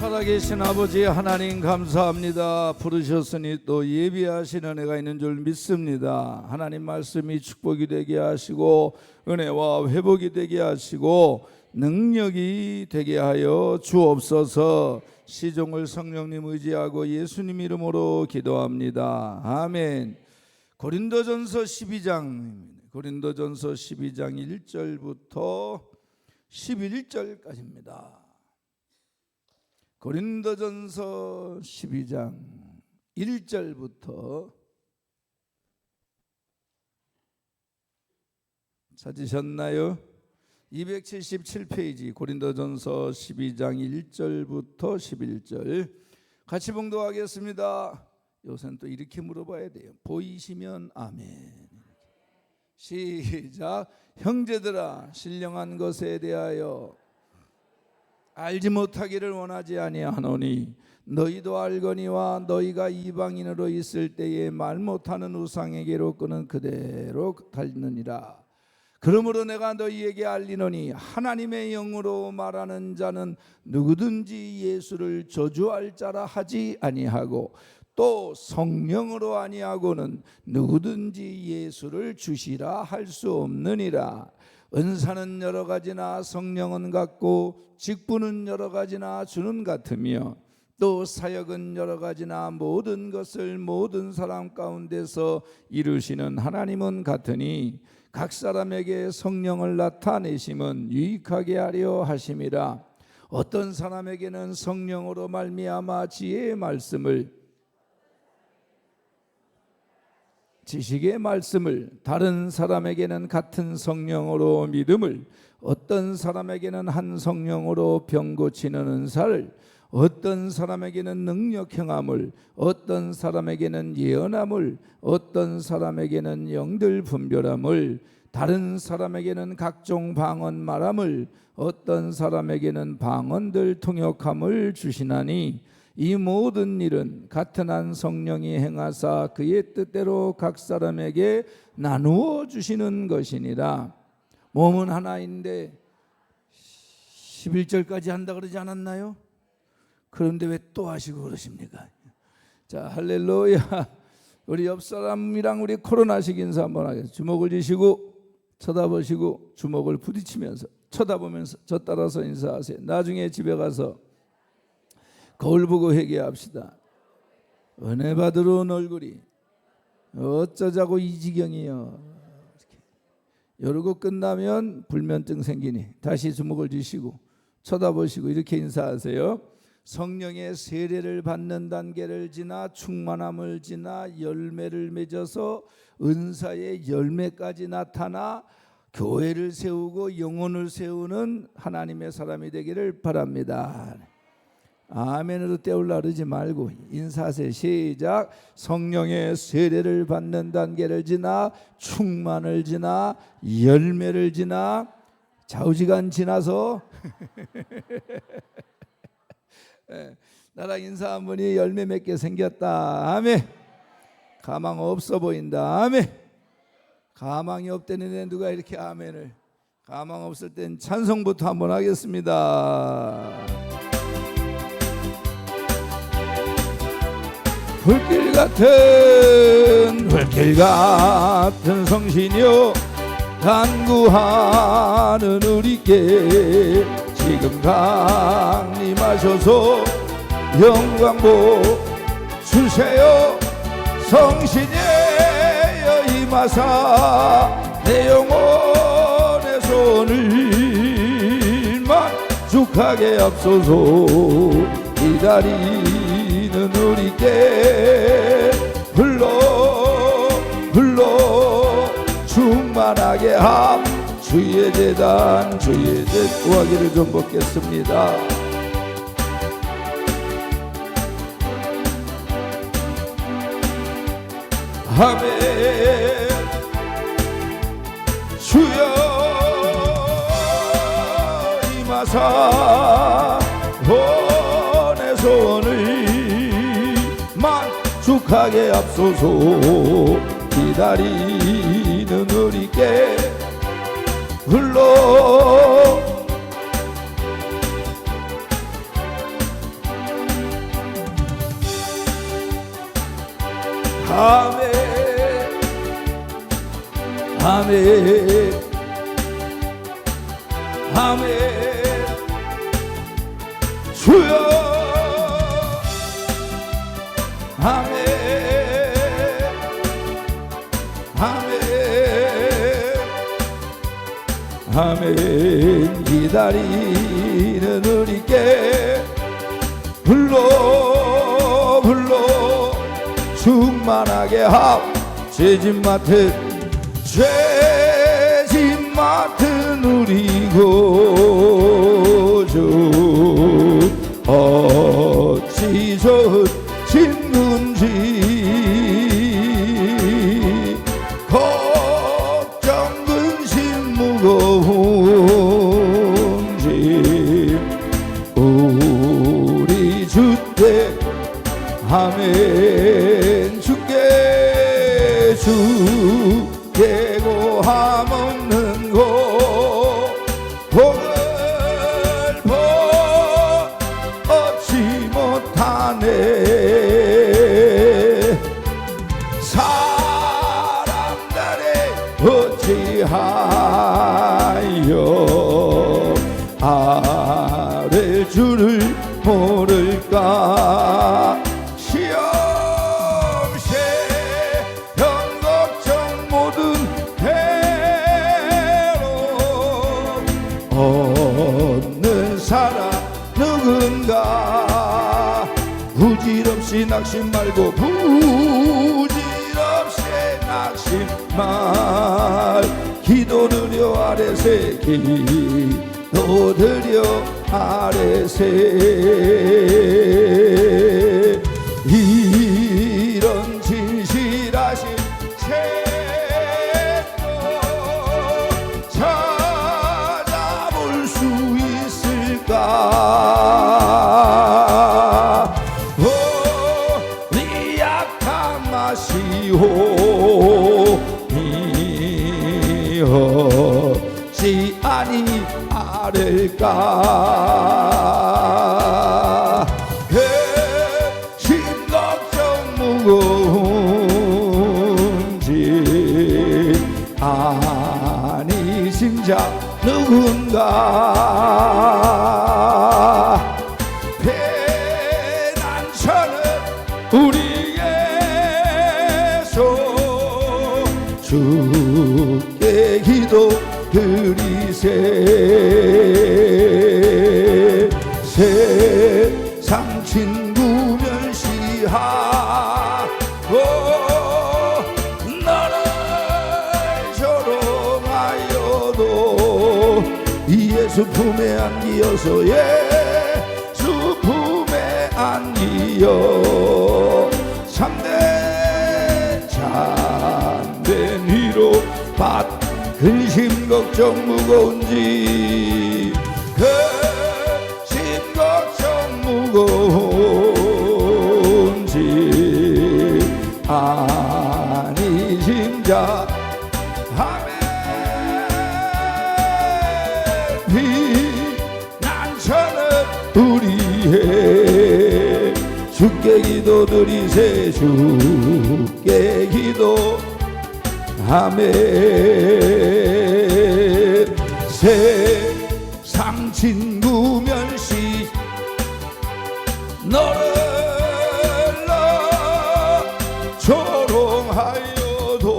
살아계신 아버지 하나님 감사합니다. 부르셨으니 또 예비하시는 은혜가 있는 줄 믿습니다. 하나님 말씀이 축복이 되게 하시고 은혜와 회복이 되게 하시고 능력이 되게 하여 주옵소서. 시종을 성령님 의지하고 예수님 이름으로 기도합니다. 아멘. 고린도전서 12장 1절부터 11절까지입니다. 고린도전서 12장 1절부터 찾으셨나요? 277페이지 고린도전서 12장 1절부터 11절 같이 봉독하겠습니다. 요새는 또 이렇게 물어봐야 돼요. 보이시면 아멘. 시작. 형제들아, 신령한 것에 대하여 알지 못하기를 원하지 아니하노니 너희도 알거니와 너희가 이방인으로 있을 때에 말 못하는 우상에게로 끄는 그대로 닳느니라. 그러므로 내가 너희에게 알리노니 하나님의 영으로 말하는 자는 누구든지 예수를 저주할 자라 하지 아니하고 또 성령으로 아니하고는 누구든지 예수를 주시라 할 수 없느니라. 은사는 여러 가지나 성령은 같고 직분은 여러 가지나 주는 같으며 또 사역은 여러 가지나 모든 것을 모든 사람 가운데서 이루시는 하나님은 같으니 각 사람에게 성령을 나타내심은 유익하게 하려 하심이라. 어떤 사람에게는 성령으로 말미암아 지혜의 말씀을 지식의 말씀을, 다른 사람에게는 같은 성령으로 믿음을, 어떤 사람에게는 한 성령으로 병 고치는 은사를, 어떤 사람에게는 능력 행함을, 어떤 사람에게는 예언함을, 어떤 사람에게는 영들 분별함을, 다른 사람에게는 각종 방언 말함을, 어떤 사람에게는 방언들 통역함을 주시나니 이 모든 일은 같은 한 성령이 행하사 그의 뜻대로 각 사람에게 나누어 주시는 것이니라. 몸은 하나인데 11절까지 한다 그러지 않았나요? 그런데 왜 또 하시고 그러십니까? 자, 할렐루야. 우리 옆 사람이랑 우리 코로나식 인사 한번 하겠습니다. 주먹을 쥐시고 쳐다보시고 주먹을 부딪히면서 쳐다보면서 저 따라서 인사하세요. 나중에 집에 가서 거울 보고 회개합시다. 은혜 받으러 온 얼굴이 어쩌자고 이 지경이요. 이러고 끝나면 불면증 생기니 다시 주먹을 쥐시고 쳐다보시고 이렇게 인사하세요. 성령의 세례를 받는 단계를 지나 충만함을 지나 열매를 맺어서 은사의 열매까지 나타나 교회를 세우고 영혼을 세우는 하나님의 사람이 되기를 바랍니다. 아멘으로 때우려 그러지 말고 인사하세요. 시작. 성령의 세례를 받는 단계를 지나 충만을 지나 열매를 지나 좌우지간 지나서 나랑 인사한 분이 열매 맺게 생겼다. 아멘. 가망 없어 보인다. 아멘. 가망이 없다는데 누가 이렇게 아멘을. 가망 없을 땐 찬송부터 한번 하겠습니다. 불길 같은 성신이여 간구하는 우리께 지금 강림하셔서 영광 주세요. 성신이여 임하사 내 영혼의 손을 만족하게 앞서서 기다리는 우리께 불러 충만하게 함. 주의 재단 우아기를 좀 벗겠습니다. 아멘. 주여 임하사 내 손을 만족하게 앞서서 기다리는 우리께 아멘 아멘 아멘 주여 아멘 아멘 아멘 기다리는 우리께 불러 충만하게 죄짐 맡은 우리 구주 어찌 좋은 친구인지 걱정 근심 무거운 짐 우리 주께 아멘 주께 고함 없는 곳 복을 얻지 못하네 사람들이 어찌하여 아랠 줄을 모를까 없는 사람 누군가 부질없이 낙심 말고 부질없이 낙심 말 기도드려 아래세 기도드려 아래세 이런 진실하신 우리 약한 마시오 미었지 아니 아를까 심걱정 무거운 짐 아니 심장 누군가 피난처는 우리에서 주께 기도 드리세 세상 친구 멸시하고 너를 조롱하여도 예수 품에 안기어서 예수 품에 안기어 참된 위로 받 근심 걱정 무거운지 근심 걱정 무거운지 아니 심자 아멘 피난처는 우리의 주께 기도드리세 주께 기도 아멘 세상 친구 멸시 너를 조롱하여도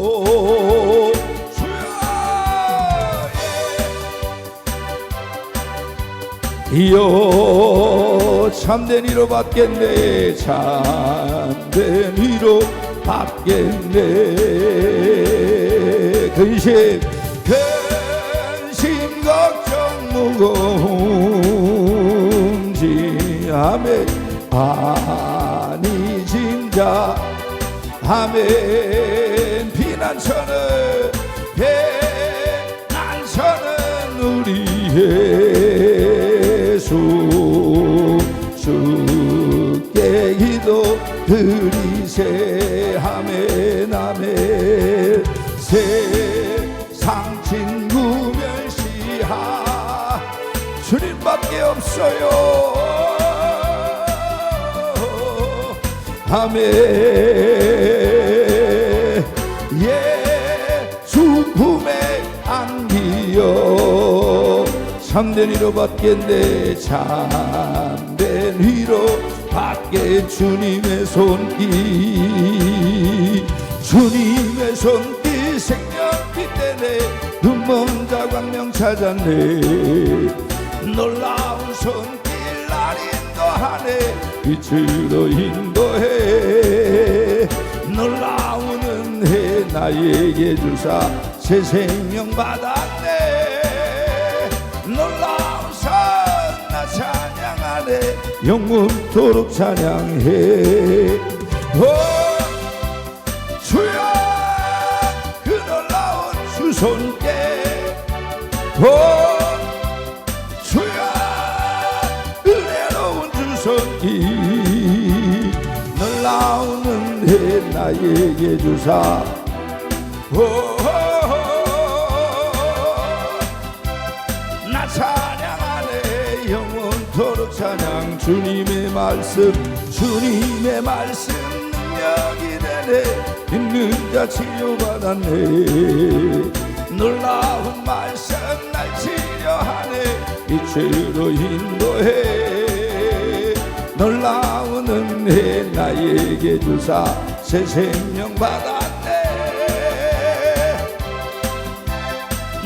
이여 참된 위로 받겠네 참된 위로 받겠네 근심 걱정 무거운지 아멘 아니 진짜 아멘 피난처는 우리의 주 주께 기도 드리세 아멘 아멘 세상 친구 멸시하 주님밖에 없어요 아멘 위로 참된 위로 받겠네. 참된 위로 받게. 주님의 손길, 주님의 손길 생명빛 되네. 눈먼 자 광명 찾았네. 놀라운 손길 날 인도하네. 빛으로 인도해. 놀라운 은혜 나에게 주사 새 생명 받았네. 놀라운 산 나 찬양하네. 영원토록 찬양해. 오 주여 그 놀라운 주 손길. 오 주여 은혜로운 주 손길. 놀라운 은혜 나에게 주사. 나 찬양하네. 영원토록 찬양. 주님의 말씀, 주님의 말씀 능력이 되네. 있는 자 치료받았네. 놀라운 말씀 날 치료하네. 빛으로 인도해. 놀라운 은혜 나에게 주사 새 생명 받았네.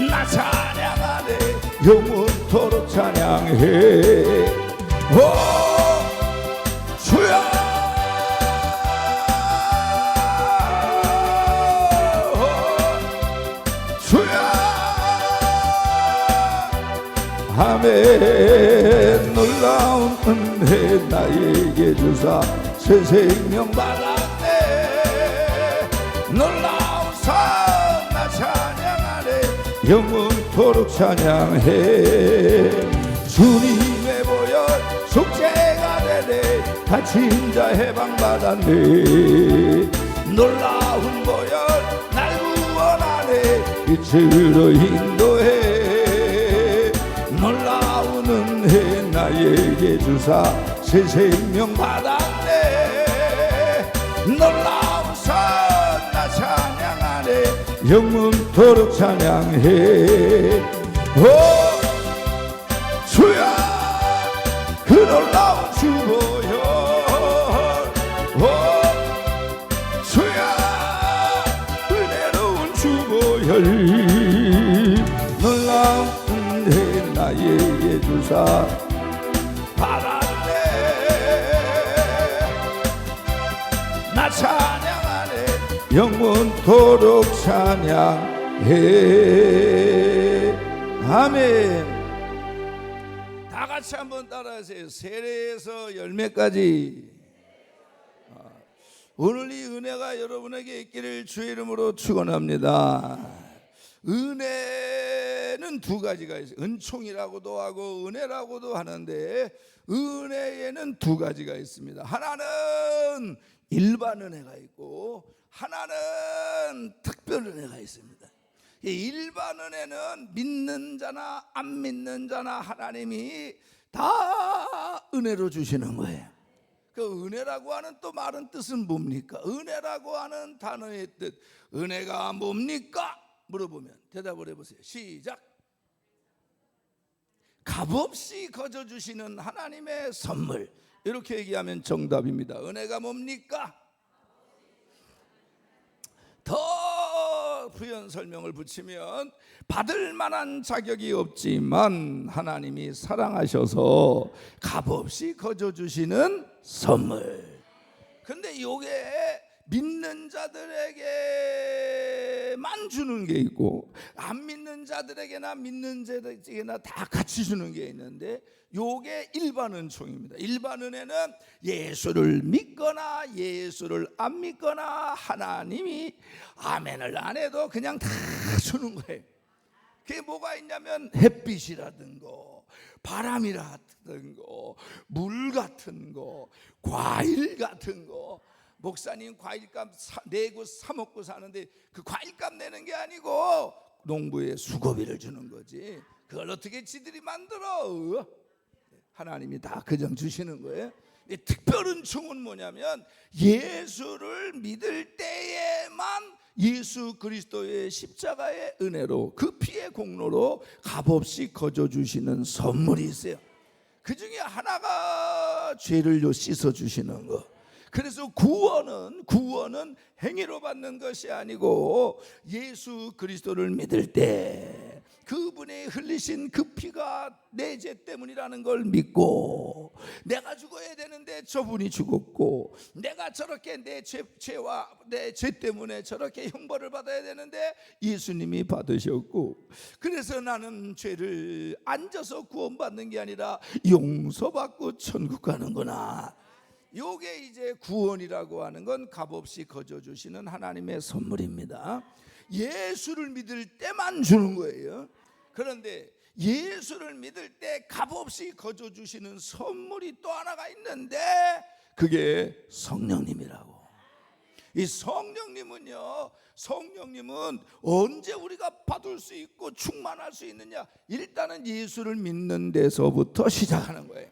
나 찬양하네. 영원토록 찬양해. 오 주여 주여 아멘. 놀라운 은혜 나에게 주사 새 생명 받았네. 놀라운 산 나 찬양하네. 영원토록 찬양해. 주님의 보혈 속죄가 되네. 다친 자 해방받았네. 놀라운 보혈 날 구원하네. 빛으로 인도해. 놀라운 은혜 나에게 주사 새 생명 받았네. 놀라운 산 나 찬양하네. 영원토록 찬양해. 오 주여 그 놀라운 주 보혈. 오 주여 은혜로운 주 보혈. 놀라운 은혜 나에게 주사 받았네. 나 찬양하네. 영원토록 찬양해. 아멘. 다 같이 한번 따라하세요. 세례에서 열매까지. 오늘 이 은혜가 여러분에게 있기를 주의 이름으로 축원합니다. 은혜는 두 가지가 있어요. 은총이라고도 하고 은혜라고도 하는데, 은혜에는 두 가지가 있습니다. 하나는 일반 은혜가 있고 하나는 특별 은혜가 있습니다. 일반 은혜는 믿는 자나 안 믿는 자나 하나님이 다 은혜로 주시는 거예요. 그 은혜라고 하는 또 말은 뜻은 뭡니까? 은혜라고 하는 단어의 뜻, 은혜가 뭡니까? 물어보면 대답을 해보세요. 시작. 값없이 거저 주시는 하나님의 선물. 이렇게 얘기하면 정답입니다. 은혜가 뭡니까? 더 부연 설명을 붙이면 받을 만한 자격이 없지만 하나님이 사랑하셔서 값없이 거저 주시는 선물. 근데 이게 믿는 자들에게만 주는 게 있고 안 믿는 자들에게나 믿는 자들에게나 다 같이 주는 게 있는데, 요게 일반 은총입니다. 일반 은혜는 예수를 믿거나 예수를 안 믿거나 하나님이 아멘을 안 해도 그냥 다 주는 거예요. 그게 뭐가 있냐면 햇빛이라든가 바람이라든가 물 같은 거, 과일 같은 거. 목사님 과일값 내고 사 먹고 사는데 그 과일값 내는 게 아니고 농부에 수고비를 주는 거지. 그걸 어떻게 지들이 만들어? 하나님이 다 그정 주시는 거예요. 특별 은총은 뭐냐면 예수를 믿을 때에만 예수 그리스도의 십자가의 은혜로 그 피의 공로로 값없이 거저 주시는 선물이 있어요. 그 중에 하나가 죄를 씻어 주시는 거. 그래서 구원은 행위로 받는 것이 아니고 예수 그리스도를 믿을 때 그분이 흘리신 그 피가 내 죄 때문이라는 걸 믿고, 내가 죽어야 되는데 저분이 죽었고, 내가 저렇게 내 죄와 내 죄 때문에 저렇게 형벌을 받아야 되는데 예수님이 받으셨고, 그래서 나는 죄를 앉아서 구원받는 게 아니라 용서받고 천국 가는구나. 요게 이제 구원이라고 하는 건 값없이 거저 주시는 하나님의 선물입니다. 예수를 믿을 때만 주는 거예요. 그런데 예수를 믿을 때 값없이 거저 주시는 선물이 또 하나가 있는데 그게 성령님이라고. 이 성령님은 언제 우리가 받을 수 있고 충만할 수 있느냐? 일단은 예수를 믿는 데서부터 시작하는 거예요.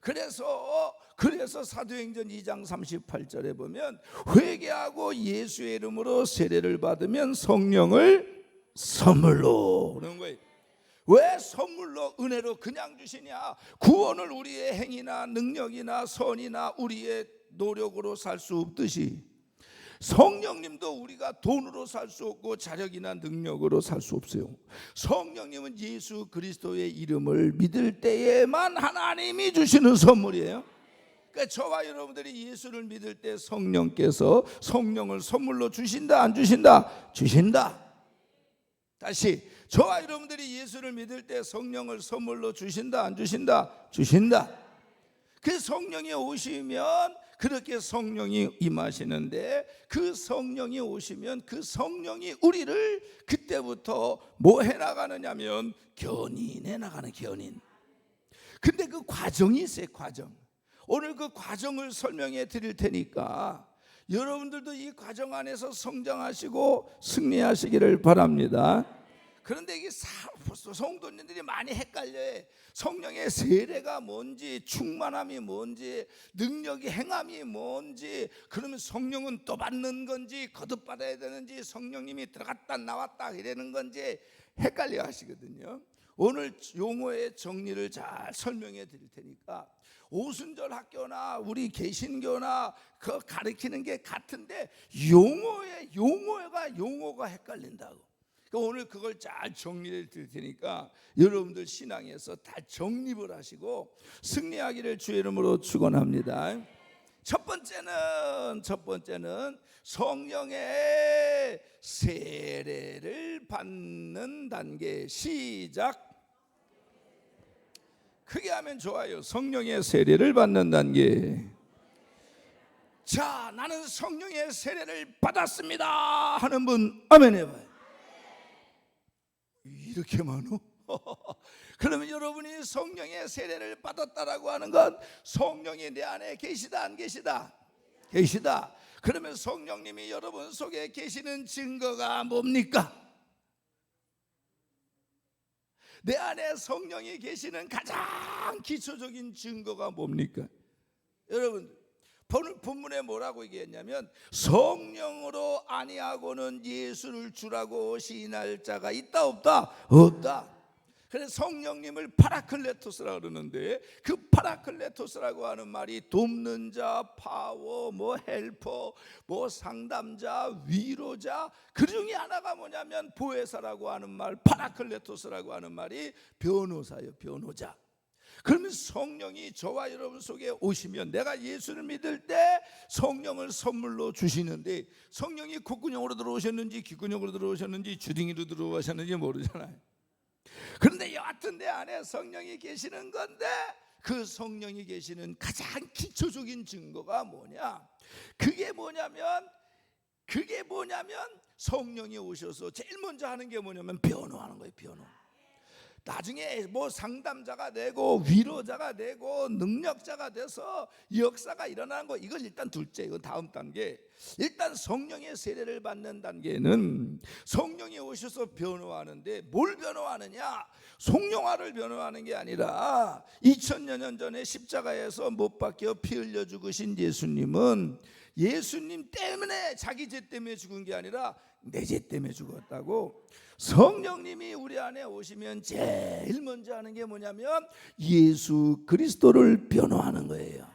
그래서 사도행전 2장 38절에 보면 회개하고 예수의 이름으로 세례를 받으면 성령을 선물로 그러는 거예요. 왜 선물로 은혜로 그냥 주시냐? 구원을 우리의 행위나 능력이나 선이나 우리의 노력으로 살 수 없듯이 성령님도 우리가 돈으로 살 수 없고 자력이나 능력으로 살 수 없어요. 성령님은 예수 그리스도의 이름을 믿을 때에만 하나님이 주시는 선물이에요. 그러니까 저와 여러분들이 예수를 믿을 때 성령께서 성령을 선물로 주신다 안 주신다? 주신다. 다시, 저와 여러분들이 예수를 믿을 때 성령을 선물로 주신다 안 주신다? 주신다. 그 성령이 오시면 그렇게 성령이 임하시는데, 그 성령이 오시면 그 성령이 우리를 그때부터 뭐 해나가느냐면 견인해 나가는 견인. 근데 그 과정이 있어요. 과정. 오늘 그 과정을 설명해 드릴 테니까 여러분들도 이 과정 안에서 성장하시고 승리하시기를 바랍니다. 그런데 이게 성도님들이 많이 헷갈려요. 성령의 세례가 뭔지, 충만함이 뭔지, 능력이 행함이 뭔지, 그러면 성령은 또 받는 건지, 거듭받아야 되는지, 성령님이 들어갔다 나왔다 이러는 건지 헷갈려 하시거든요. 오늘 용어의 정리를 잘 설명해 드릴 테니까, 오순절 학교나 우리 개신교나 그 가르치는 게 같은데 용어가 헷갈린다고. 오늘 그걸 잘 정리를 드릴 테니까 여러분들 신앙에서 다 정립을 하시고 승리하기를 주의 이름으로 축원합니다. 첫 번째는 성령의 세례를 받는 단계. 시작. 크게 하면 좋아요. 성령의 세례를 받는 단계. 자, 나는 성령의 세례를 받았습니다 하는 분 아멘 해봐요. 이렇게 많어? 그러면 여러분이 성령의 세례를 받았다라고 하는 건 성령이 내 안에 계시다 안 계시다? 계시다. 그러면 성령님이 여러분 속에 계시는 증거가 뭡니까? 내 안에 성령이 계시는 가장 기초적인 증거가 뭡니까? 여러분, 본문에 뭐라고 얘기했냐면 성령으로 아니하고는 예수를 주라고 시인할 자가 있다 없다? 없다. 그래서 성령님을 파라클레토스라고 그러는데, 그 파라클레토스라고 하는 말이 돕는 자, 파워, 헬퍼, 상담자, 위로자, 그 중에 하나가 뭐냐면 보혜사라고 하는 말, 파라클레토스라고 하는 말이 변호사예요. 변호자. 그러면 성령이 저와 여러분 속에 오시면, 내가 예수를 믿을 때 성령을 선물로 주시는데, 성령이 콧구녕으로 들어오셨는지 귓구녕으로 들어오셨는지 주둥이로 들어오셨는지 모르잖아요. 그런데 여하튼 내 안에 성령이 계시는 건데, 그 성령이 계시는 가장 기초적인 증거가 뭐냐? 그게 뭐냐면 성령이 오셔서 제일 먼저 하는 게 뭐냐면 변호하는 거예요. 변호. 나중에 상담자가 되고 위로자가 되고 능력자가 돼서 역사가 일어나는 거, 이건 일단 둘째, 이건 다음 단계. 일단 성령의 세례를 받는 단계는 성령이 오셔서 변호하는데, 뭘 변호하느냐? 송영화를 변호하는 게 아니라 2000여 년 전에 십자가에서 못 박혀 피 흘려 죽으신 예수님은 예수님 때문에, 자기 죄 때문에 죽은 게 아니라 내 죄 때문에 죽었다고. 성령님이 우리 안에 오시면 제일 먼저 하는 게 뭐냐면 예수 그리스도를 변호하는 거예요.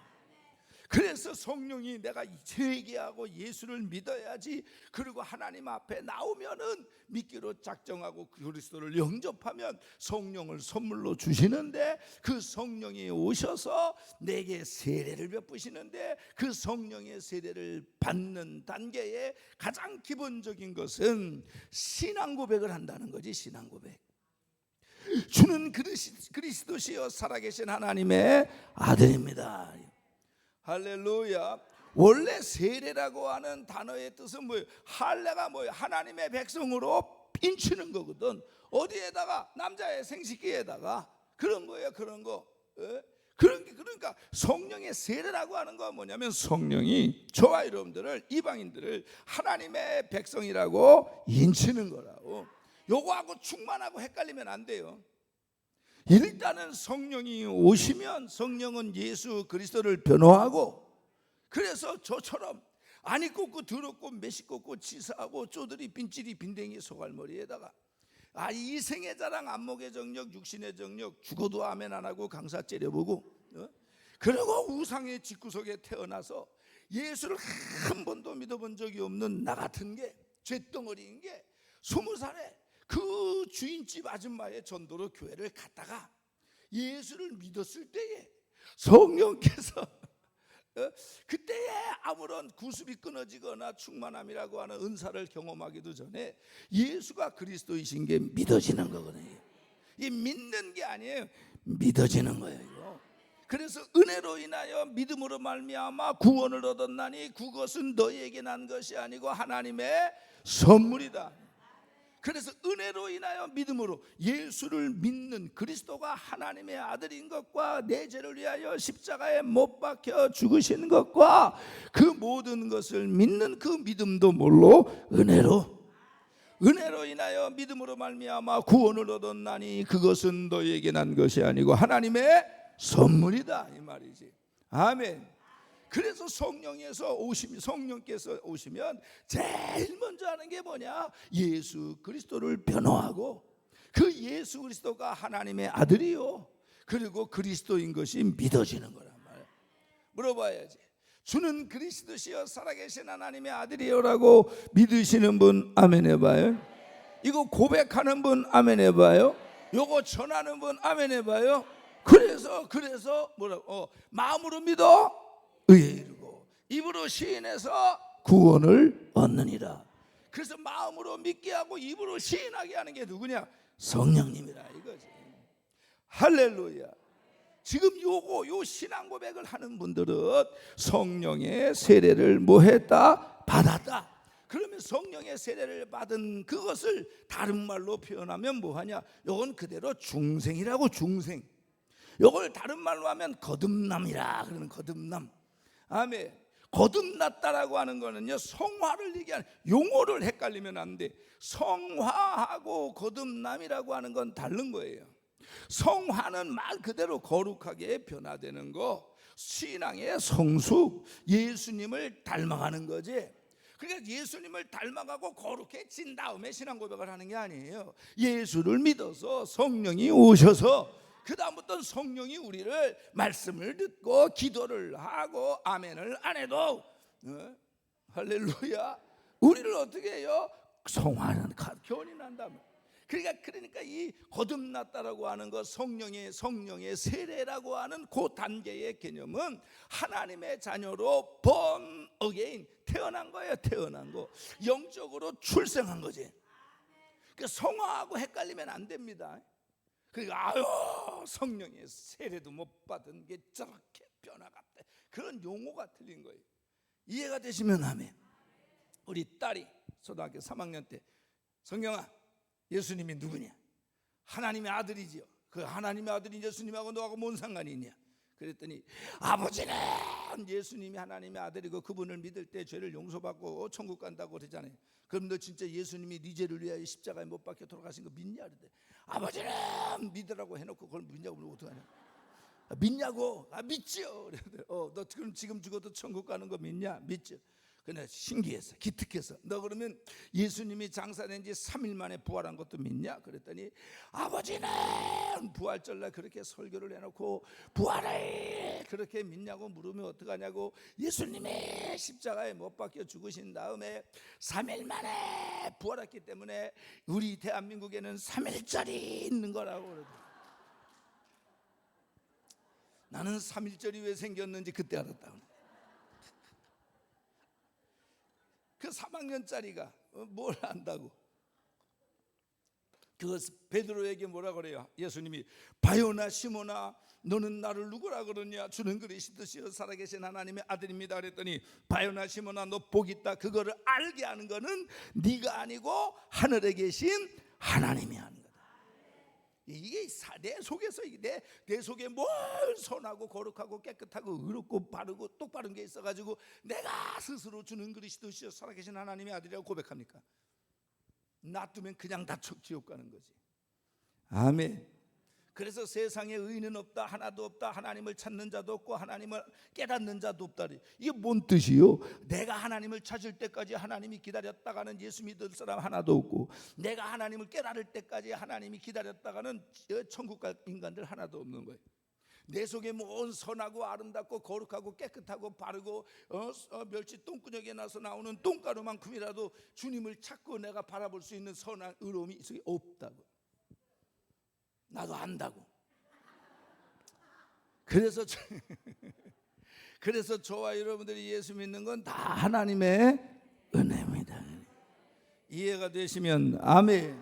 그래서 성령이 내가 회개하고 예수를 믿어야지, 그리고 하나님 앞에 나오면은 믿기로 작정하고 그리스도를 영접하면 성령을 선물로 주시는데, 그 성령이 오셔서 내게 세례를 베푸시는데, 그 성령의 세례를 받는 단계의 가장 기본적인 것은 신앙 고백을 한다는 거지. 신앙 고백. 주는 그리스도시요 살아계신 하나님의 아들입니다. 할렐루야. 원래 세례라고 하는 단어의 뜻은 뭐예요? 할례가 뭐예요? 하나님의 백성으로 핀치는 거거든. 어디에다가? 남자의 생식기에다가. 그런 거예요. 그런 거. 그러니까 성령의 세례라고 하는 건 뭐냐면, 성령이 저와 여러분들을, 이방인들을 하나님의 백성이라고 인치는 거라고. 요거하고 충만하고 헷갈리면 안 돼요. 일단은 성령이 오시면 성령은 예수 그리스도를 변호하고, 그래서 저처럼 안이 꽂고 더럽고 매시 꽂고 치사하고 쪼들이 빈찔이 빈댕이 소갈머리에다가 이생의 자랑 안목의 정력 육신의 정력 죽어도 아멘 안 하고 강사 째려보고, 그리고 우상의 집구석에 태어나서 예수를 한 번도 믿어본 적이 없는 나 같은 게, 쇳덩어리인 게 20살에 그 주인집 아줌마의 전도로 교회를 갔다가 예수를 믿었을 때에 성령께서 그때에 아무런 구습이 끊어지거나 충만함이라고 하는 은사를 경험하기도 전에 예수가 그리스도이신 게 믿어지는 거거든요. 이 믿는 게 아니에요. 믿어지는 거예요. 이거. 그래서 은혜로 인하여 믿음으로 말미암아 구원을 얻었나니 그것은 너희에게 난 것이 아니고 하나님의 선물이다. 그래서 은혜로 인하여 믿음으로 예수를 믿는 그리스도가 하나님의 아들인 것과 내 죄를 위하여 십자가에 못 박혀 죽으신 것과 그 모든 것을 믿는 그 믿음도 뭘로? 은혜로 인하여 믿음으로 말미암아 구원을 얻었나니 그것은 너희에게 난 것이 아니고 하나님의 선물이다, 이 말이지. 아멘. 그래서 성령께서 오시면 제일 먼저 하는 게 뭐냐? 예수 그리스도를 변호하고, 그 예수 그리스도가 하나님의 아들이요, 그리고 그리스도인 것이 믿어지는 거란 말이야. 물어봐야지. 주는 그리스도시여 살아계신 하나님의 아들이요라고 믿으시는 분 아멘 해봐요. 이거 고백하는 분 아멘 해봐요. 요거 전하는 분 아멘 해봐요. 그래서 뭐라고? 마음으로 믿어 의에 이르고 입으로 시인해서 구원을 얻느니라. 그래서 마음으로 믿게 하고 입으로 시인하게 하는 게 누구냐? 성령님이라 이거지. 할렐루야. 지금 요 신앙 고백을 하는 분들은 성령의 세례를 뭐 했다? 받았다. 그러면 성령의 세례를 받은 그것을 다른 말로 표현하면 뭐하냐? 요건 그대로 중생이라고. 중생. 요걸 다른 말로 하면 거듭남이라 그러는 거듭남. 아멘. 거듭났다라고 하는 거는요, 성화를 얘기하는 용어를 헷갈리면 안 돼. 성화하고 거듭남이라고 하는 건 다른 거예요. 성화는 말 그대로 거룩하게 변화되는 거, 신앙의 성숙, 예수님을 닮아가는 거지. 그러니까 예수님을 닮아가고 거룩해진 다음에 신앙 고백을 하는 게 아니에요. 예수를 믿어서 성령이 오셔서 그 다음부터는 성령이 우리를 말씀을 듣고 기도를 하고 아멘을 안 해도 할렐루야, 우리를 어떻게 해요? 성화는 교훈이 난다면. 그러니까 이 거듭났다라고 하는 것, 성령의 세례라고 하는 그 단계의 개념은 하나님의 자녀로 born again, 태어난 거예요. 태어난 거, 영적으로 출생한 거지. 그 성화하고 헷갈리면 안 됩니다. 그러니까 성령의 세례도 못 받은 게 저렇게 변화갔대, 그런 용어가 틀린 거예요. 이해가 되시면 아멘. 우리 딸이 초등학교 3학년 때, 성경아, 예수님이 누구냐? 하나님의 아들이지요. 그 하나님의 아들인 예수님하고 너하고 뭔 상관이 있냐? 그랬더니 아버지는 예수님이 하나님의 아들이고 그분을 믿을 때 죄를 용서받고 천국 간다고 그러잖아요. 그럼 너 진짜 예수님이 네 죄를 위하여 십자가에 못 박혀 돌아가신 거 믿냐? 그랬더니 아버지는 믿으라고 해놓고 그걸 믿냐고 그러면 어떡하냐? 믿냐고? 믿지요. 너 그럼 지금 죽어도 천국 가는 거 믿냐? 믿죠. 근데 신기했어. 기특해서. 너 그러면 예수님이 장사된 지 3일 만에 부활한 것도 믿냐? 그랬더니 아버지는 부활절날 그렇게 설교를 해놓고 부활을 그렇게 믿냐고 물으면 어떡하냐고. 예수님이 십자가에 못 박혀 죽으신 다음에 3일 만에 부활했기 때문에 우리 대한민국에는 3일절이 있는 거라고 그러더라고요. 나는 3일절이 왜 생겼는지 그때 알았다. 그 3학년짜리가 뭘 안다고. 그 베드로에게 뭐라 그래요? 예수님이 바요나 시몬아 너는 나를 누구라 그러냐? 주는 그리스도시요 살아계신 하나님의 아들입니다 그랬더니 바요나 시몬아 너 복 있다. 그거를 알게 하는 거는 네가 아니고 하늘에 계신 하나님이 하는 거다. 이게 내 속에서 내 속에 뭘 선하고 거룩하고 깨끗하고 의롭고 바르고 똑바른 게 있어가지고 내가 스스로 주는 그리스도시요 살아계신 하나님의 아들이라고 고백합니까? 놔두면 그냥 다 지옥 가는 거지. 아멘. 그래서 세상에 의인은 없다 하나도 없다. 하나님을 찾는 자도 없고 하나님을 깨닫는 자도 없다. 이게 뭔 뜻이요? 내가 하나님을 찾을 때까지 하나님이 기다렸다가는 예수 믿을 사람 하나도 없고 내가 하나님을 깨달을 때까지 하나님이 기다렸다가는 천국 갈 인간들 하나도 없는 거예요. 내 속에 뭔 선하고 아름답고 거룩하고 깨끗하고 바르고 멸치 똥구녕에 나서 나오는 똥가루만큼이라도 주님을 찾고 내가 바라볼 수 있는 선한 의로움이 이 속에 없다고. 나도 안다고. 그래서 저와 여러분들이 예수 믿는 건 다 하나님의 은혜입니다. 이해가 되시면 아멘.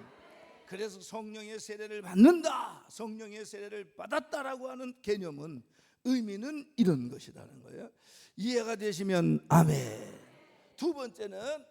그래서 성령의 세례를 받는다, 성령의 세례를 받았다라고 하는 개념은 의미는 이런 것이라는 거예요. 이해가 되시면 아멘. 두 번째는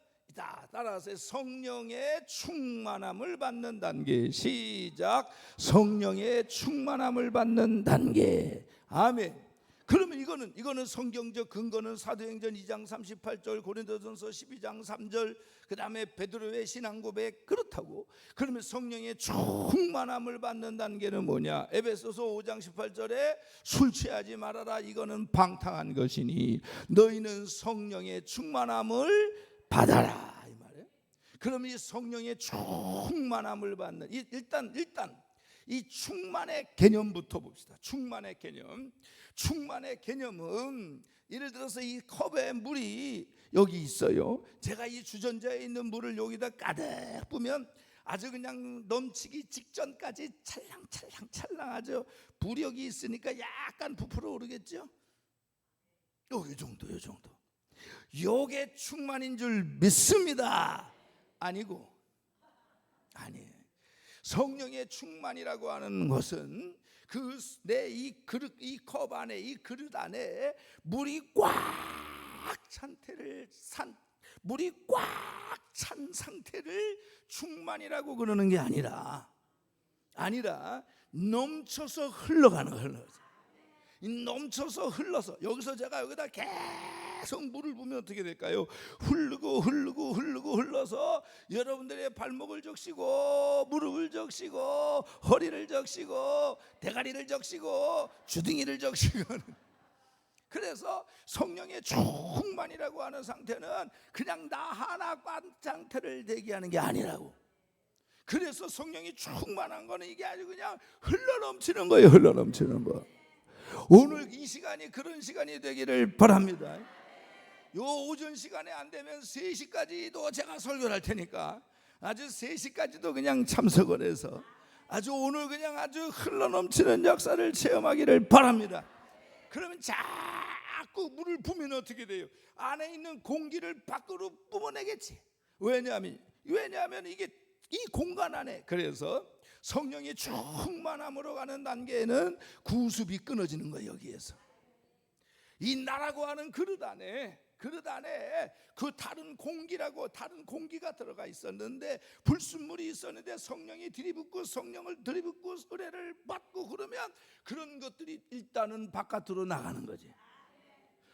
따라서 성령의 충만함을 받는 단계. 시작. 성령의 충만함을 받는 단계. 아멘. 그러면 이거는 성경적 근거는 사도행전 2장 38절, 고린도전서 12장 3절, 그 다음에 베드로의 신앙고백. 그렇다고. 그러면 성령의 충만함을 받는 단계는 뭐냐? 에베소서 5장 18절에 술 취하지 말아라. 이거는 방탕한 것이니 너희는 성령의 충만함을 받아라 이 말이에요. 그러면 이 성령의 충만함을 받는 일단 이 충만의 개념부터 봅시다. 충만의 개념. 충만의 개념은 예를 들어서 이 컵에 물이 여기 있어요. 제가 이 주전자에 있는 물을 여기다 가득 부으면 아주 그냥 넘치기 직전까지 찰랑찰랑찰랑하죠. 부력이 있으니까 약간 부풀어 오르겠죠. 요 정도. 요게 충만인 줄 믿습니다. 아니에요. 성령의 충만이라고 하는 것은 이 컵 안에, 이 그릇 안에 물이 꽉 찬 상태를 충만이라고 그러는 게 아니라 넘쳐서 흘러가는 거예요. 넘쳐서 흘러서 여기서 제가 여기다 계속 물을 부으면 어떻게 될까요? 흘러서 여러분들의 발목을 적시고 무릎을 적시고 허리를 적시고 대가리를 적시고 주둥이를 적시고. 그래서 성령의 충만이라고 하는 상태는 그냥 나 하나 관 상태를 대기하는 게 아니라고. 그래서 성령이 충만한 거는 이게 아주 그냥 흘러넘치는 거예요. 흘러넘치는 거. 오늘 이 시간이 그런 시간이 되기를 바랍니다. 요 오전 시간에 안 되면 3시까지도 제가 설교를 할 테니까 아주 3시까지도 그냥 참석을 해서 아주 오늘 그냥 아주 흘러넘치는 역사를 체험하기를 바랍니다. 그러면 자꾸 물을 부으면 어떻게 돼요? 안에 있는 공기를 밖으로 뿜어내겠지. 왜냐하면 이게 이 공간 안에. 그래서 성령의 충만함으로 가는 단계에는 구습이 끊어지는 거예요. 여기에서 이 나라고 하는 그릇 안에 그 다른 공기가 들어가 있었는데 불순물이 있었는데 성령이 성령을 들이붓고 은혜를 받고 그러면 그런 것들이 일단은 바깥으로 나가는 거지.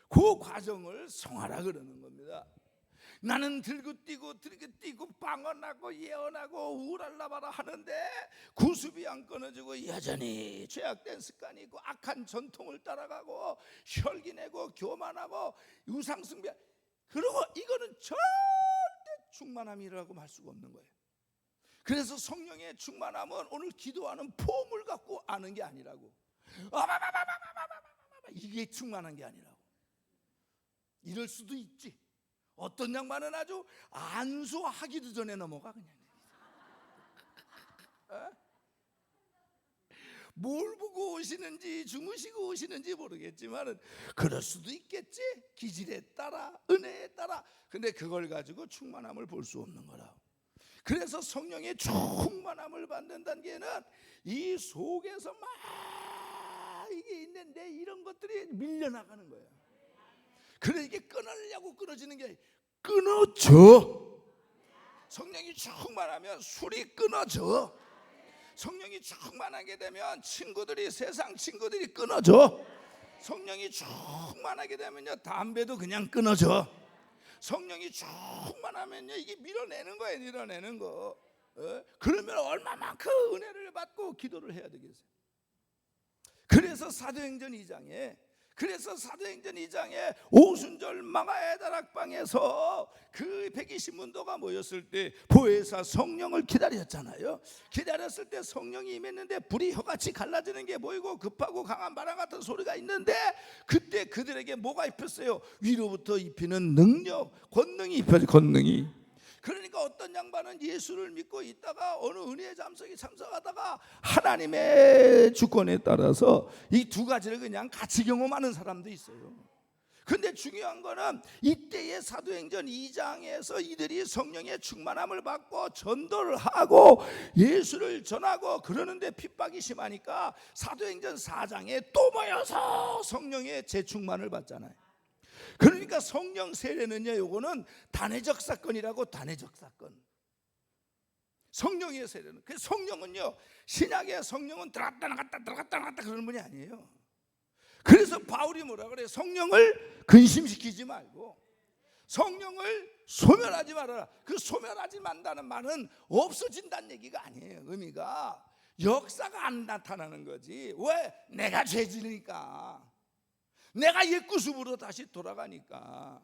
그 과정을 성화라 그러는 겁니다. 나는 들고 뛰고 방언하고 예언하고 우랄라바라 하는데 구습이 안 끊어지고 여전히 죄악된 습관이 있고 악한 전통을 따라가고 혈기내고 교만하고 우상숭배. 그리고 이거는 절대 충만함이라고 할 수가 없는 거예요. 그래서 성령의 충만함은 오늘 기도하는 폼을 갖고 아는 게 아니라고. 이게 충만한 게 아니라고. 이럴 수도 있지. 어떤 양반은 아주 안수하기도 전에 넘어가 그냥. 뭘 보고 오시는지 주무시고 오시는지 모르겠지만 그럴 수도 있겠지. 기질에 따라 은혜에 따라. 근데 그걸 가지고 충만함을 볼 수 없는 거라. 그래서 성령의 충만함을 받는 단계는 이 속에서 막 이게 있는데 이런 것들이 밀려나가는 거예요. 그래 이게 끊으려고 끊어지는 게 아니라 끊어져. 성령이 충만하면 술이 끊어져. 성령이 충만하게 되면 친구들이 세상 친구들이 끊어져. 성령이 충만하게 되면요 담배도 그냥 끊어져. 성령이 충만하면요 이게 밀어내는 거예요. 밀어내는 거. 그러면 얼마만큼 은혜를 받고 기도를 해야 되겠어요. 그래서 사도행전 2장에 오순절 마가의 다락방에서 그 120문도가 모였을 때 보혜사 성령을 기다렸잖아요. 기다렸을 때 성령이 임했는데 불이 혀같이 갈라지는 게 보이고 급하고 강한 바람 같은 소리가 있는데 그때 그들에게 뭐가 입혔어요? 위로부터 입히는 능력, 권능이 입혀져. 권능이. 그러니까 어떤 양반은 예수를 믿고 있다가 어느 은혜의 잠석에 참석하다가 하나님의 주권에 따라서 이 두 가지를 그냥 같이 경험하는 사람도 있어요. 근데 중요한 거는 이때의 사도행전 2장에서 이들이 성령의 충만함을 받고 전도를 하고 예수를 전하고 그러는데 핍박이 심하니까 사도행전 4장에 또 모여서 성령의 재충만을 받잖아요. 그러니까 성령 세례는요, 요거는 단회적 사건이라고. 단회적 사건. 성령의 세례는. 그 성령은요, 신약의 성령은 들어갔다 나갔다 그러는 분이 아니에요. 그래서 바울이 뭐라 그래요? 성령을 근심시키지 말고 성령을 소멸하지 말아라. 그 소멸하지 말다는 말은 없어진다는 얘기가 아니에요. 의미가 역사가 안 나타나는 거지. 왜? 내가 죄지니까. 내가 옛 구습으로 다시 돌아가니까.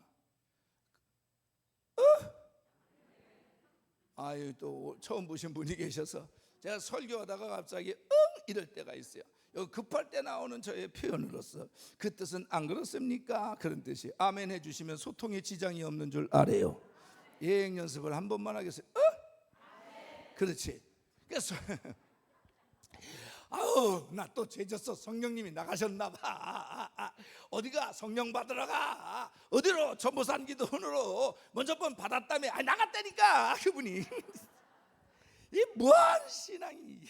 아유, 또 처음 보신 분이 계셔서 제가 설교하다가 갑자기 이럴 때가 있어요. 여기 급할 때 나오는 저의 표현으로서 그 뜻은 안 그렇습니까? 그런 뜻이. 아멘 해주시면 소통에 지장이 없는 줄 알아요. 예행 연습을 한 번만 하겠어요. 그렇지. 그래서 아우 나 또 죄졌어. 성령님이 나가셨나 봐. 어디가 성령 받으러 가. 어디로? 전보산 기도원으로. 먼저 번 받았다며. 나갔다니까 그분이. 이 뭐한 신앙이.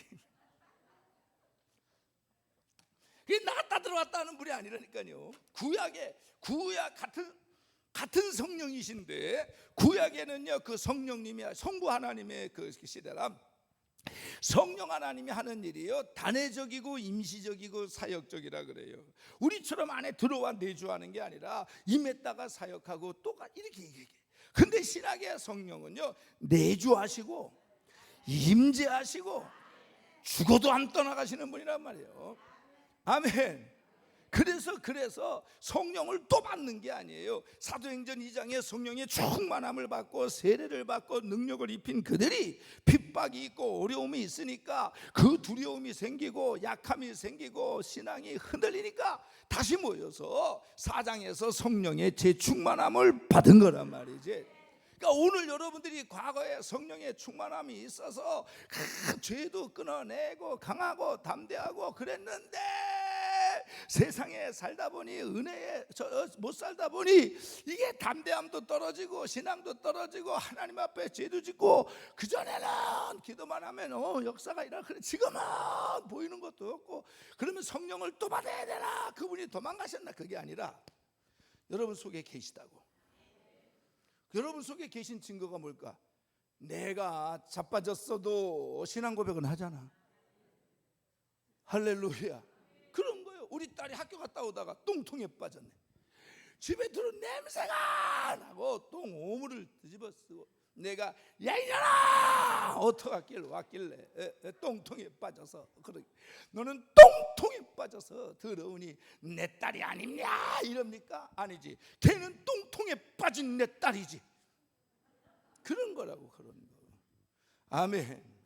이게 나갔다 들어왔다 하는 분이 아니라니까요. 구약 같은 성령이신데 구약에는요 그 성령님이 성부 하나님의 그 시대라 성령 하나님이 하는 일이요 단회적이고 임시적이고 사역적이라 그래요. 우리처럼 안에 들어와 내주하는 게 아니라 임했다가 사역하고 또 이렇게. 근데 신약의 성령은요 내주하시고 임재하시고 죽어도 안 떠나가시는 분이란 말이에요. 아멘. 그래서 성령을 또 받는 게 아니에요. 사도행전 2장에 성령의 충만함을 받고 세례를 받고 능력을 입힌 그들이 핍박이 있고 어려움이 있으니까 그 두려움이 생기고 약함이 생기고 신앙이 흔들리니까 다시 모여서 4장에서 성령의 재충만함을 받은 거란 말이지. 그러니까 오늘 여러분들이 과거에 성령의 충만함이 있어서 죄도 끊어내고 강하고 담대하고 그랬는데 세상에 살다 보니 은혜에 못 살다 보니 이게 담대함도 떨어지고 신앙도 떨어지고 하나님 앞에 죄도 짓고 그전에는 기도만 하면 역사가 일어나. 그래 지금은 보이는 것도 없고 그러면 성령을 또 받아야 되나? 그분이 도망가셨나? 그게 아니라 여러분 속에 계시다고. 여러분 속에 계신 증거가 뭘까? 내가 자빠졌어도 신앙 고백은 하잖아. 할렐루야. 그런 거예요. 우리 딸이 학교 갔다 오다가 똥통에 빠졌네. 집에 들어온 냄새가 나고 똥 오물을 뒤집어 쓰고 내가 야 이년아 어떡하길 똥통에 빠져서 그러 너는 똥통에 빠져서 더러우니 내 딸이 아니냐 이럽니까? 아니지. 걔는 똥통에 빠진 내 딸이지. 그런 거라고. 그런 거. 아멘.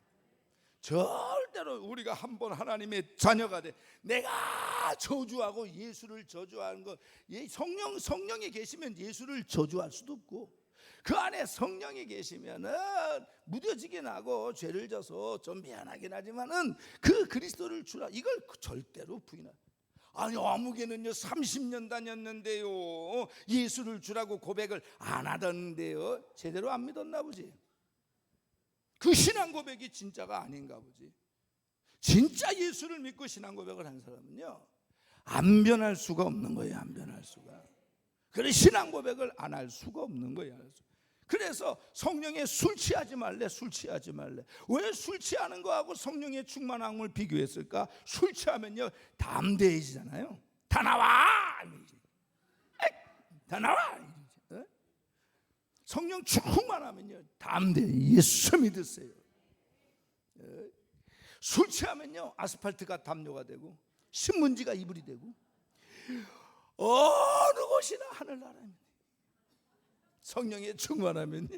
절대로 우리가 한번 하나님의 자녀가 돼 내가 저주하고 예수를 저주하는 거, 성령이 계시면 예수를 저주할 수도 없고, 그 안에 성령이 계시면은 무뎌지긴 하고 죄를 져서 좀 미안하긴 하지만은 그 그리스도를 주라 이걸 절대로 부인할. 아니 아무개는요 30년 다녔는데요 예수를 주라고 고백을 안 하던데요 제대로 안 믿었나 보지. 그 신앙 고백이 진짜가 아닌가 보지. 진짜 예수를 믿고 신앙 고백을 한 사람은요 안 변할 수가 없는 거예요. 안 변할 수가. 그래 신앙 고백을 안 할 수가 없는 거예요. 그래서 성령에 술 취하지 말래. 술 취하지 말래. 왜 술 취하는 거하고 성령의 충만함을 비교했을까? 술 취하면요 담대해지잖아요. 다 나와. 다 나와. 성령 충만하면요 담대. 예수 믿으세요. 술 취하면요 아스팔트가 담요가 되고 신문지가 이불이 되고 어느 곳이나 하늘나라입니다. 성령에 충만하면요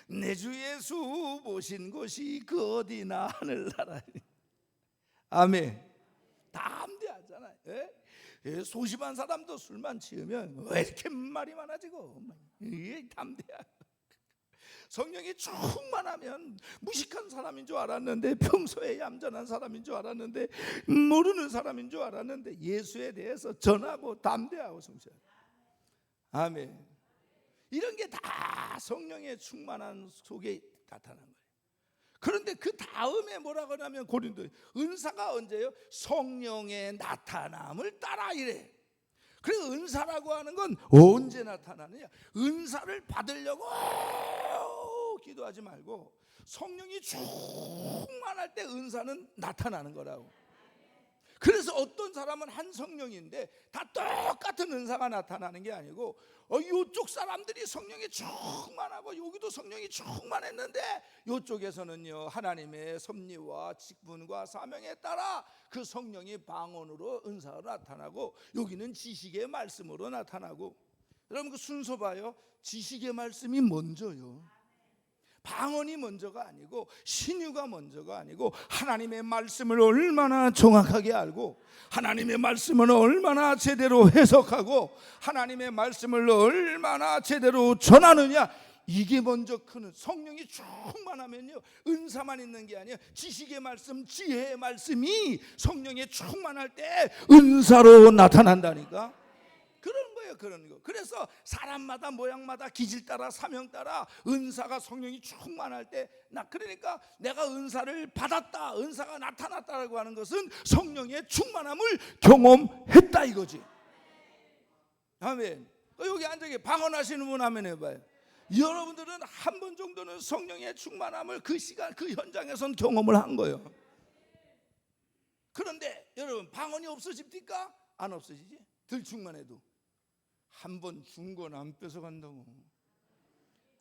내 주 예수 모신 곳이 그 어디나 하늘나라에. 아멘. 담대하잖아요. 소심한 사람도 술만 취하면 왜 이렇게 말이 많아지고 담대하고. 성령이 충만하면 무식한 사람인 줄 알았는데, 평소에 얌전한 사람인 줄 알았는데, 모르는 사람인 줄 알았는데 예수에 대해서 전하고 담대하고 성실하고. 아멘. 이런 게 다 성령의 충만한 속에 나타난 거예요. 그런데 그 다음에 뭐라고 하냐면 고린도 은사가 언제요? 성령의 나타남을 따라 이래. 그래서 은사라고 하는 건 언제 나타나느냐? 은사를 받으려고 기도하지 말고 성령이 충만할 때 은사는 나타나는 거라고. 그래서 어떤 사람은 한 성령인데 다 똑같은 은사가 나타나는 게 아니고 이쪽 사람들이 성령이 충만하고 여기도 성령이 충만했는데 이쪽에서는요 하나님의 섭리와 직분과 사명에 따라 그 성령이 방언으로 은사가 나타나고 여기는 지식의 말씀으로 나타나고. 여러분 그 순서 봐요. 지식의 말씀이 먼저요. 방언이 먼저가 아니고 신유가 먼저가 아니고 하나님의 말씀을 얼마나 정확하게 알고 하나님의 말씀을 얼마나 제대로 해석하고 하나님의 말씀을 얼마나 제대로 전하느냐, 이게 먼저 크는. 성령이 충만하면요 은사만 있는 게 아니에요. 지식의 말씀, 지혜의 말씀이 성령에 충만할 때 은사로 나타난다니까. 그런 거예요. 그런 거. 그래서 사람마다 모양마다 기질 따라 사명 따라 은사가 성령이 충만할 때 그러니까 내가 은사를 받았다, 은사가 나타났다라고 하는 것은 성령의 충만함을 경험했다 이거지. 아멘. 여기 앉아 방언하시는 분 아멘 해봐요. 여러분들은 한 번 정도는 성령의 충만함을 그 시간 그 현장에선 경험을 한 거예요. 그런데 여러분 방언이 없어집니까? 안 없어지지. 덜 충만해도 한 번 준 건 안 뺏어간다고.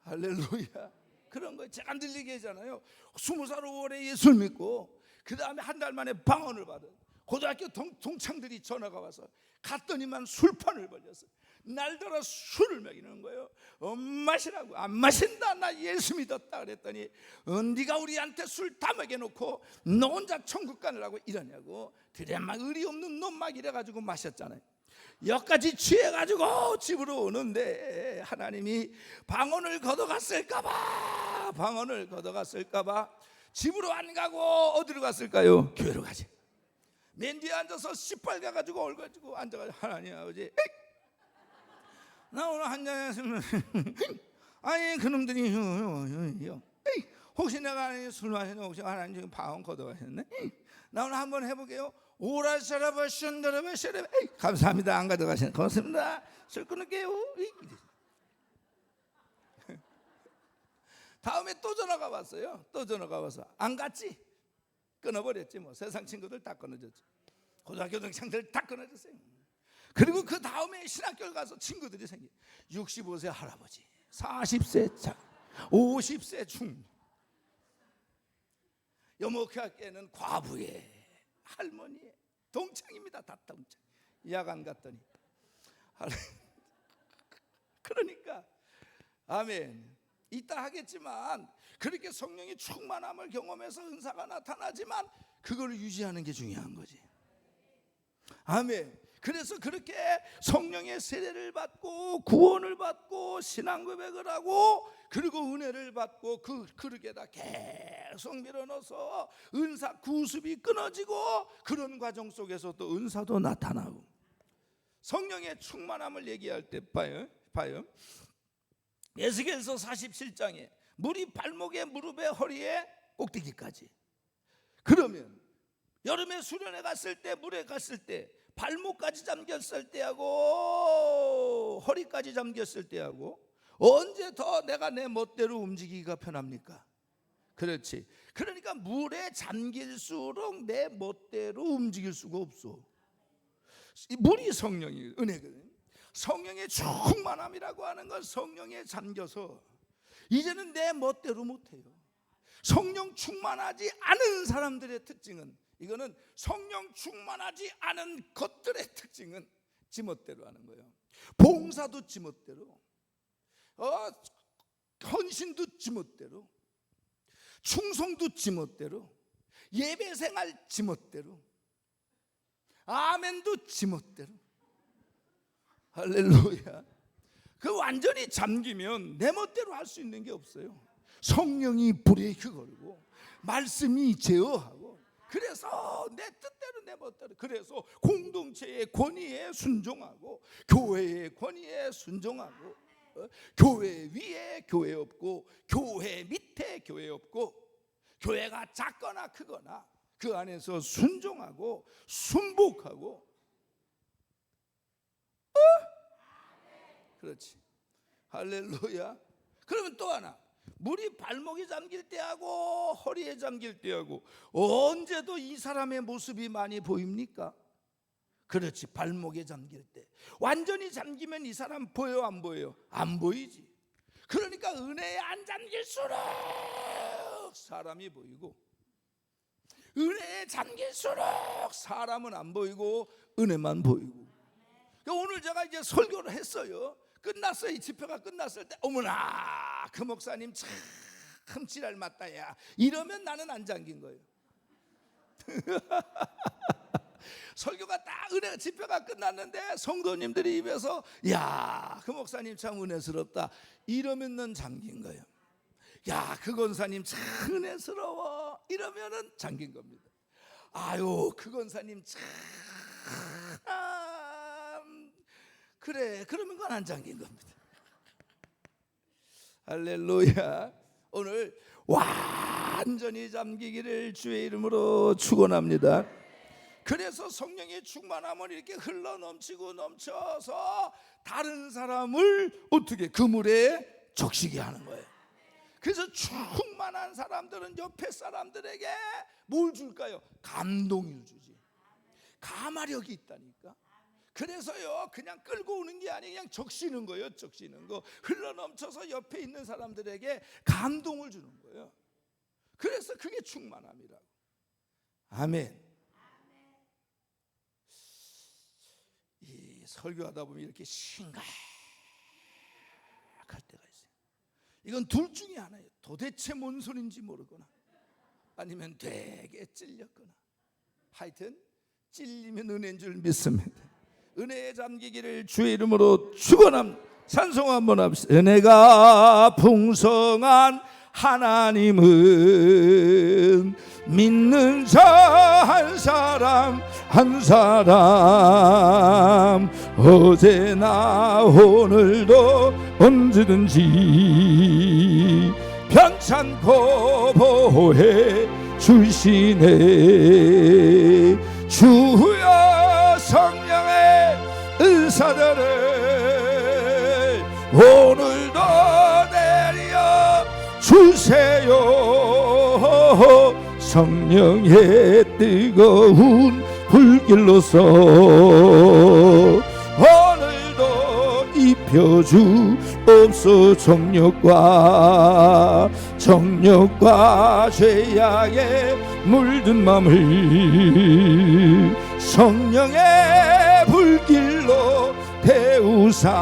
할렐루야. 그런 거 제가 안 들리게 하잖아요. 20살 5월에 예수를 믿고 그 다음에 한 달 만에 방언을 받은 고등학교 동창들이 전화가 와서 갔더니만 술판을 벌렸어요. 날더러 술을 먹이는 거예요. 마시라고. 안 마신다, 나 예수 믿었다 그랬더니 네가 우리한테 술 다 먹여놓고 너 혼자 천국 가느라고 이러냐고. 드레마 의리 없는 놈 막 이래가지고 마셨잖아요. 여기까지 취해가지고 집으로 오는데 하나님이 방언을 걷어갔을까봐, 방언을 걷어갔을까봐 집으로 안 가고 어디로 갔을까요? 교회로 가지. 맨 뒤에 앉아서 시뻘가가지고 얼가지고 앉아가지고 하나님 아버지 나 오늘 한잔 했으면 아니 그놈들이 혹시 내가 술 마시는 혹시 하나님 지금 방언 걷어가셨네? 나 오늘 한번 해볼게요. 오라샤라바 션다라바 샤라바. 감사합니다. 안 가져가시네. 고맙습니다. 술 끊을게요. 다음에 또 전화가 왔어요. 또 전화가 와서 안 갔지? 끊어버렸지 뭐. 세상 친구들 다 끊어졌지. 고등학교 동창들 다 끊어졌어요. 그리고 그 다음에 신학교를 가서 친구들이 생겨. 65세 할아버지, 40세 차, 50세 중 여목학교는 과부의 할머니의 동창입니다. 다 동창. 야간 갔더니 그러니까 아멘. 이따 하겠지만 그렇게 성령의 충만함을 경험해서 은사가 나타나지만 그걸 유지하는 게 중요한 거지. 아멘. 그래서 그렇게 성령의 세례를 받고 구원을 받고 신앙 고백을 하고 그리고 은혜를 받고 그 그릇에다 계속 밀어넣어서 은사 구습이 끊어지고 그런 과정 속에서 또 은사도 나타나고 성령의 충만함을 얘기할 때 봐요. 에스겔서 47장에 물이 발목에 무릎에 허리에 꼭대기까지. 그러면 여름에 수련회 갔을 때 물에 갔을 때 발목까지 잠겼을 때하고 허리까지 잠겼을 때하고 언제 더 내가 내 멋대로 움직이기가 편합니까? 그렇지. 그러니까 물에 잠길수록 내 멋대로 움직일 수가 없어. 물이 성령이 은혜거든. 성령의 충만함이라고 하는 건 성령에 잠겨서 이제는 내 멋대로 못해요. 성령 충만하지 않은 사람들의 특징은 이거는 성령 충만하지 않은 것들의 특징은 지멋대로 하는 거예요. 봉사도 지멋대로, 헌신도 지멋대로, 충성도 지멋대로, 예배생활 지멋대로, 아멘도 지멋대로. 할렐루야. 그 완전히 잠기면 내 멋대로 할 수 있는 게 없어요. 성령이 브레이크 걸고 말씀이 제어하고 그래서 내 뜻대로 내 멋대로 그래서 공동체의 권위에 순종하고 교회의 권위에 순종하고 교회 위에 교회 없고 교회 밑에 교회 없고 교회가 작거나 크거나 그 안에서 순종하고 순복하고 그렇지. 할렐루야. 그러면 또 하나 물이 발목에 잠길 때하고 허리에 잠길 때하고 언제도 이 사람의 모습이 많이 보입니까? 그렇지. 발목에 잠길 때 완전히 잠기면 이 사람 보여 안 보여요? 안 보이지. 그러니까 은혜에 안 잠길수록 사람이 보이고 은혜에 잠길수록 사람은 안 보이고 은혜만 보이고. 오늘 제가 이제 설교를 했어요. 끝났어요. 이 집회가 끝났을 때 어머나 그 목사님 참 지랄 맞다 야 이러면 나는 안 잠긴 거예요. 설교가 딱 은혜 집회가 끝났는데 성도님들이 입에서 야 그 목사님 참 은혜스럽다 이러면 넌 잠긴 거예요. 야 그 권사님 참 은혜스러워 이러면은 잠긴 겁니다. 아유 그 권사님 참 그래 그러면 그건 안 잠긴 겁니다. 할렐루야. 오늘 완전히 잠기기를 주의 이름으로 축원합니다. 그래서 성령의 충만함을 이렇게 흘러 넘치고 넘쳐서 다른 사람을 어떻게 그 물에 적시게 하는 거예요. 그래서 충만한 사람들은 옆에 사람들에게 뭘 줄까요? 감동을 주지. 가마력이 있다니까. 그래서요 그냥 끌고 오는 게 아니고 그냥 적시는 거예요. 적시는 거 흘러넘쳐서 옆에 있는 사람들에게 감동을 주는 거예요. 그래서 그게 충만함이라고. 아멘. 이 설교하다 보면 이렇게 심각할 때가 있어요. 이건 둘 중에 하나예요. 도대체 뭔 소린지 모르거나 아니면 되게 찔렸거나 하여튼 찔리면 은혜인 줄 믿습니다. 은혜에 잠기기를 주의 이름으로 축원합니다. 찬송 한번 합시다. 은혜가 풍성한 하나님은 믿는 자 한 사람 한 사람 어제나 오늘도 언제든지 편찮고 보호해 주시네. 주여 성령의 은사들을 오늘도 내려 주세요. 성령의 뜨거운 불길로서 오늘도 이 살펴주옵소. 정욕과 죄악에 물든 맘을 성령의 불길로 태우사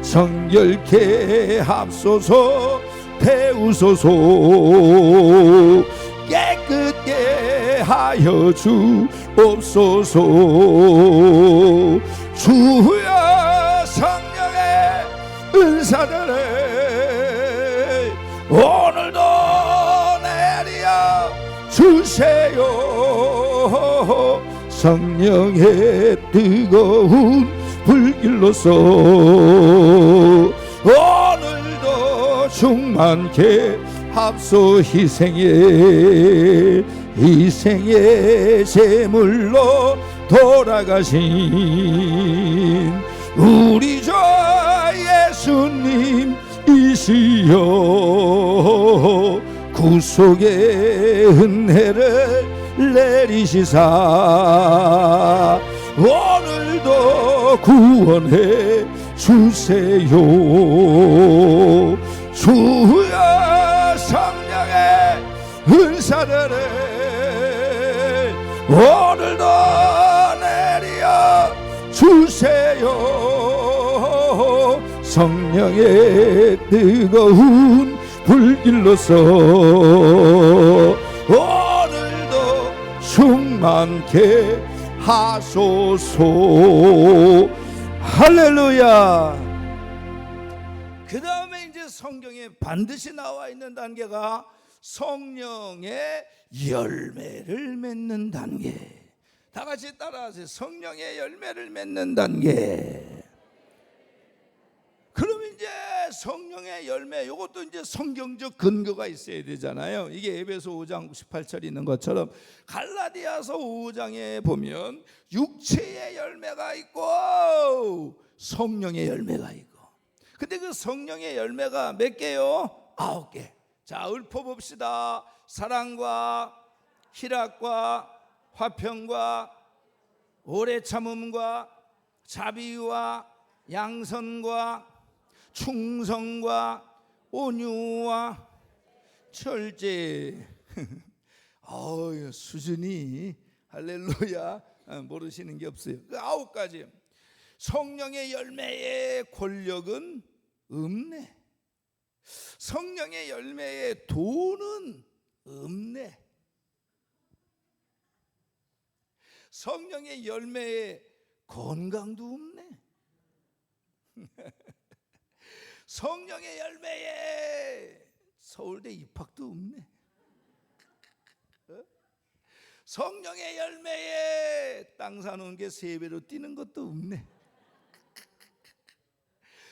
정결케 합소서. 태우소서. 깨끗게 하여 주옵소서. 주여 성령의 은사들을 오늘도 내려 주세요. 성령의 뜨거운 불길로서 오늘도 충만케 합소. 희생의 제물로 돌아가신 우리 주 예수님이시여 구속의 은혜를 내리시사 오늘도 구원해 주세요. 주여 성령의 은사들을 오늘도 내려 주세요. 성령의 뜨거운 불길로서 오늘도 충만케 하소서. 할렐루야. 그 다음에 이제 성경에 반드시 나와 있는 단계가 성령의 열매를 맺는 단계. 다 같이 따라하세요. 성령의 열매를 맺는 단계. 그럼 이제 성령의 열매, 이것도 이제 성경적 근거가 있어야 되잖아요. 이게 에베소 5장 18절에 있는 것처럼 갈라디아서 5장에 보면 육체의 열매가 있고 성령의 열매가 있고. 근데 그 성령의 열매가 몇 개요? 9개. 자, 읊어봅시다. 사랑과 희락과 화평과 오래 참음과 자비와 양선과 충성과 온유와 절제. 수준이 할렐루야 모르시는 게 없어요. 그 9가지 성령의 열매의 권력은 없네. 성령의 열매의 돈은 없네. 성령의 열매의 건강도 없네. 성령의 열매에 서울대 입학도 없네. 성령의 열매에 땅 사놓은 게 3배로 뛰는 것도 없네.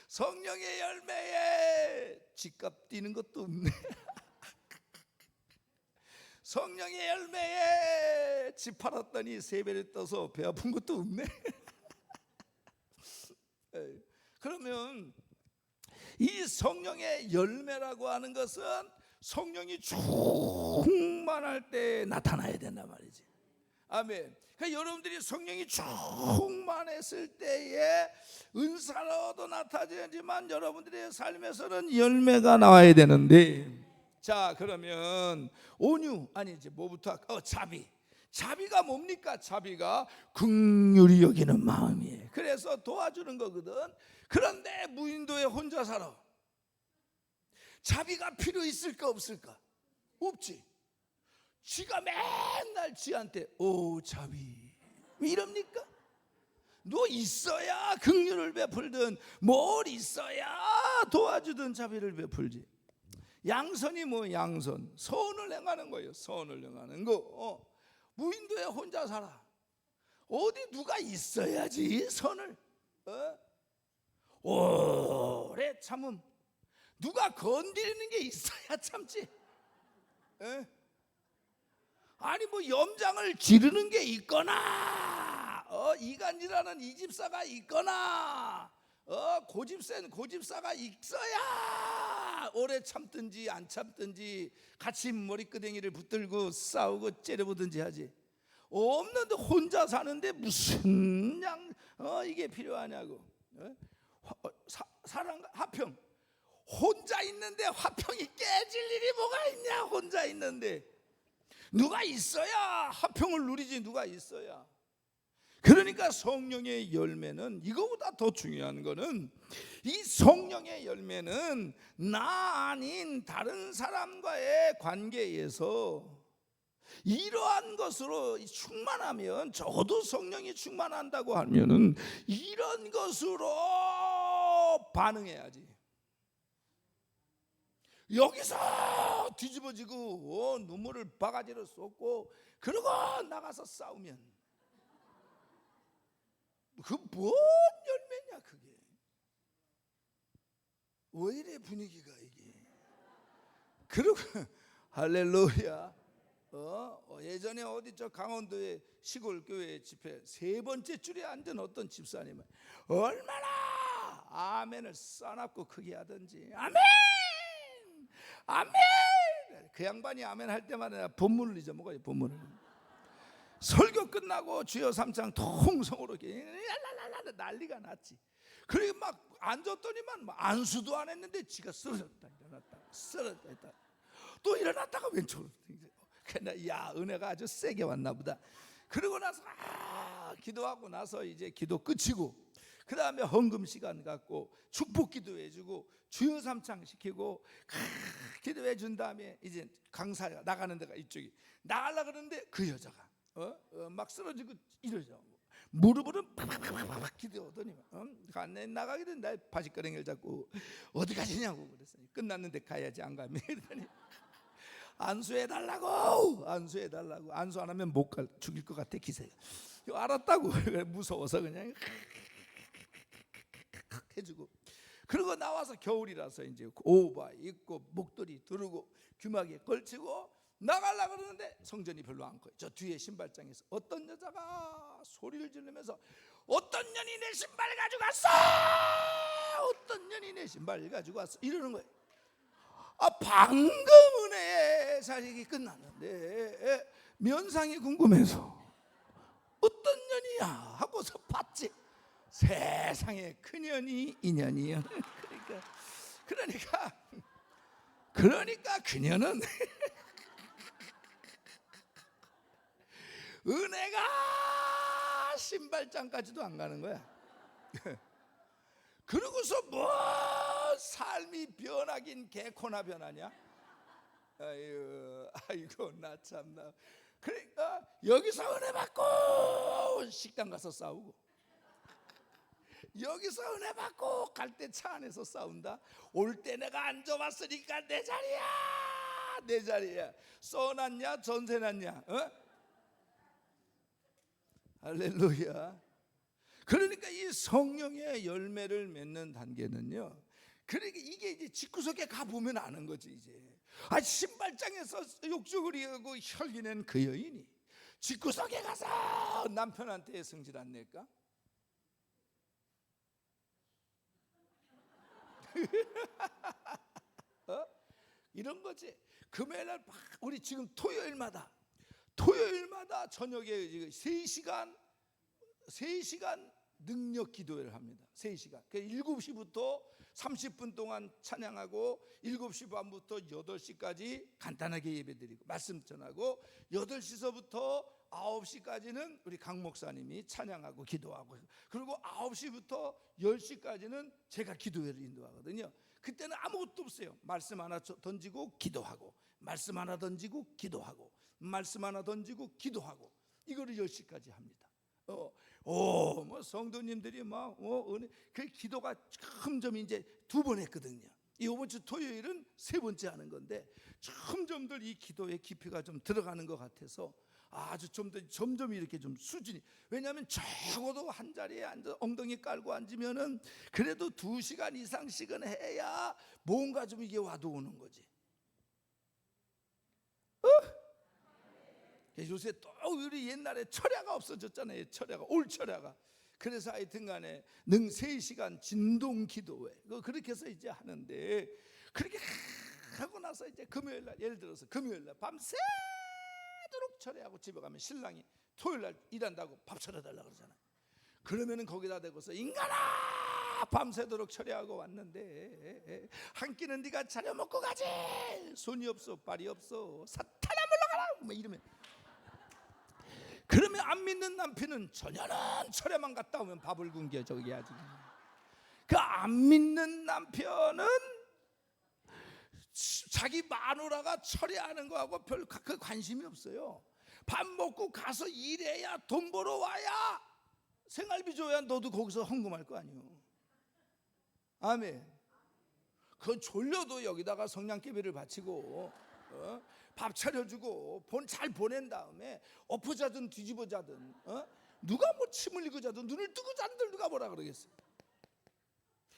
성령의 열매에 집값 뛰는 것도 없네. 성령의 열매에 집 팔았더니 3배를 떠서 배 아픈 것도 없네. 그러면 이 성령의 열매라고 하는 것은 성령이 충만할 때 나타나야 된단 말이지. 아멘. 그러니까 여러분들이 성령이 충만했을 때에 은사로도 나타나지만 여러분들의 삶에서는 열매가 나와야 되는데, 자 그러면 온유 아니지 뭐부터 자비. 자비가 뭡니까? 자비가 긍휼히 여기는 마음이에요. 그래서 도와주는 거거든. 그런데 무인도에 혼자 살아. 자비가 필요 있을까 없을까? 없지. 지가 맨날 지한테 자비 이럽니까? 너 있어야 긍휼을 베풀든 뭘 있어야 도와주든 자비를 베풀지. 양선이 뭐 양선? 선을 행하는 거예요. 선을 행하는 거. 무인도에 혼자 살아. 어디 누가 있어야지 선을. 오래 참음. 누가 건드리는 게 있어야 참지. 아니 뭐 염장을 지르는 게 있거나 이간질하는 이 집사가 있거나 고집센 고집사가 있어야 오래 참든지 안 참든지 같이 머리끄댕이를 붙들고 싸우고 째려보든지 하지. 없는데 혼자 사는데 무슨 이게 필요하냐고. 사랑 화평. 혼자 있는데 화평이 깨질 일이 뭐가 있냐? 혼자 있는데 누가 있어야 화평을 누리지. 누가 있어야. 그러니까 성령의 열매는, 이거보다 더 중요한 거는, 이 성령의 열매는 나 아닌 다른 사람과의 관계에서 이러한 것으로 충만하면, 적어도 성령이 충만한다고 하면은 이런 것으로 반응해야지. 여기서 뒤집어지고 눈물을 바가지로 쏟고 그러고 나가서 싸우면 그 뭔 열매냐 그게. 왜 이래 분위기가 이게. 그리고 할렐루야. 예전에 어디 저 강원도의 시골 교회 집회 세 번째 줄에 앉은 어떤 집사님은 얼마나 아멘을 써놨고 크게 하든지 아멘 아멘. 그 양반이 아멘 할 때마다 본문을 잊어먹어요. 본문을. 설교 끝나고 주여 삼창 통성으로 랄랄랄라 난리가 났지. 그리고 막 앉았더니만 안수도 안 했는데 지가 쓰러졌다 일어났다 쓰러졌다 했다. 또 일어났다가 왼쪽으로. 근데 야, 은혜가 아주 세게 왔나 보다. 그러고 나서 기도하고 나서 이제 기도 끝이고, 그 다음에 헌금 시간 갖고 축복 기도해주고 주여 삼창 시키고 기도해 준 다음에 이제 강사가 나가는 데가 이쪽이 나가려고 그러는데 그 여자가 막 쓰러지고 이러죠. 무릎으로 팍팍팍팍 기도하더니 안내 나가게 된 날 바지가랑이를 잡고 어디 가시냐고 그랬어요. 끝났는데 가야지 안 가면 이러더니 안수해달라고. 안수해달라고. 안수 안 하면 못 갈, 죽일 것 같아 기세가. 알았다고. 무서워서 그냥 해주고. 그리고 나와서 겨울이라서 이제 오바 입고 목도리 두르고 귀마개 걸치고 나가려고 그러는데 성전이 별로 안 커요. 저 뒤에 신발장에서 어떤 여자가 소리를 지르면서 어떤 년이 내 신발 가져갔어. 어떤 년이 내 신발 가져갔어. 이러는 거예요. 방금 은혜의 사역이 끝났는데 면상이 궁금해서 어떤 년이야 하고서 봤지. 세상에 그년이 인연이야. 그러니까 그녀는 은혜가 신발장까지도 안 가는 거야. 그러고서 뭐 삶이 변하긴 개코나 변하냐. 아이고 나 참나. 그러니까 여기서 은혜 받고 식당 가서 싸우고, 여기서 은혜 받고 갈 때 차 안에서 싸운다. 올 때 내가 앉아봤으니까 내 자리야. 내 자리야. 써놨냐 전세놨냐. 할렐루야. 그러니까 이 성령의 열매를 맺는 단계는요, 그러니까 이게 이제 집구석에 가보면 아는 거지. 이제 신발장에서 욕조를 하고 혈기낸 그 여인이 집구석에 가서 남편한테 성질 안 낼까? 이런 거지. 금요일날 우리 지금 토요일마다 저녁에 3시간 능력 기도회를 합니다. 3시간. 7시부터 30분 동안 찬양하고 7시 반부터 8시까지 간단하게 예배드리고 말씀 전하고 8시서부터 9시까지는 우리 강 목사님이 찬양하고 기도하고, 그리고 9시부터 10시까지는 제가 기도회를 인도하거든요. 그때는 아무것도 없어요. 말씀 하나 던지고 기도하고, 말씀 하나 던지고 기도하고, 말씀 하나 던지고 기도하고, 이거를 10시까지 합니다. 뭐 성도님들이 막 은혜, 그 기도가 점점 이제 2번 했거든요. 이번 주 토요일은 3번째 하는 건데 점점들 이 기도의 깊이가 좀 들어가는 것 같아서 아주 점점 이렇게 좀 수준이, 왜냐하면 적어도 한 자리에 앉아 엉덩이 깔고 앉으면은 그래도 2시간 이상씩은 해야 뭔가 좀 이게 와도 오는 거지. 요새 또 우리 옛날에 철야가 없어졌잖아요. 철야가, 올 철야가. 그래서 하여튼 간에 3시간 진동 기도회 그렇게 해서 이제 하는데, 그렇게 하고 나서 이제 금요일날, 예를 들어서 금요일날 밤새도록 철야하고 집에 가면 신랑이 토요일날 일한다고 밥 차려달라고 그러잖아요. 그러면은 거기다 대고서 인간아 밤새도록 처리하고 왔는데 한 끼는 네가 차려 먹고 가지. 손이 없어, 발이 없어. 사탄아 물러가라. 뭐 이러면, 그러면 안 믿는 남편은 전혀는 철에만 갔다 오면 밥을 굶겨 저기 아직. 그 안 믿는 남편은 자기 마누라가 처리하는 거하고 별 그 관심이 없어요. 밥 먹고 가서 일해야 돈 벌어 와야 생활비 줘야 너도 거기서 헌금할 거 아니에요. 아멘. 그건 졸려도 여기다가 성냥개비를 바치고 밥 차려주고 잘 보낸 다음에 엎어자든 뒤집어 자든 누가 뭐 침 흘리고 자든 눈을 뜨고 자든 누가 뭐라 그러겠어요.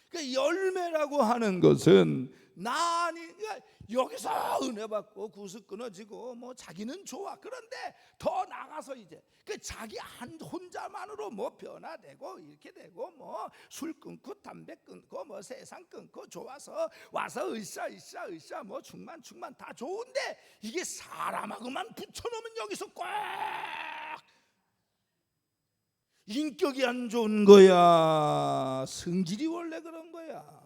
그러니까 열매라고 하는 것은 그러니까 여기서 은혜 받고 구슬 끊어지고 뭐 자기는 좋아. 그런데 더 나가서 이제 그 자기 혼자만으로 뭐 변화되고 이렇게 되고 뭐 술 끊고 담배 끊고 뭐 세상 끊고 좋아서 와서 으쌰 뭐 충만 다 좋은데 이게 사람하고만 붙여놓으면 여기서 꽉 인격이 안 좋은 거야. 성질이 원래 그런 거야.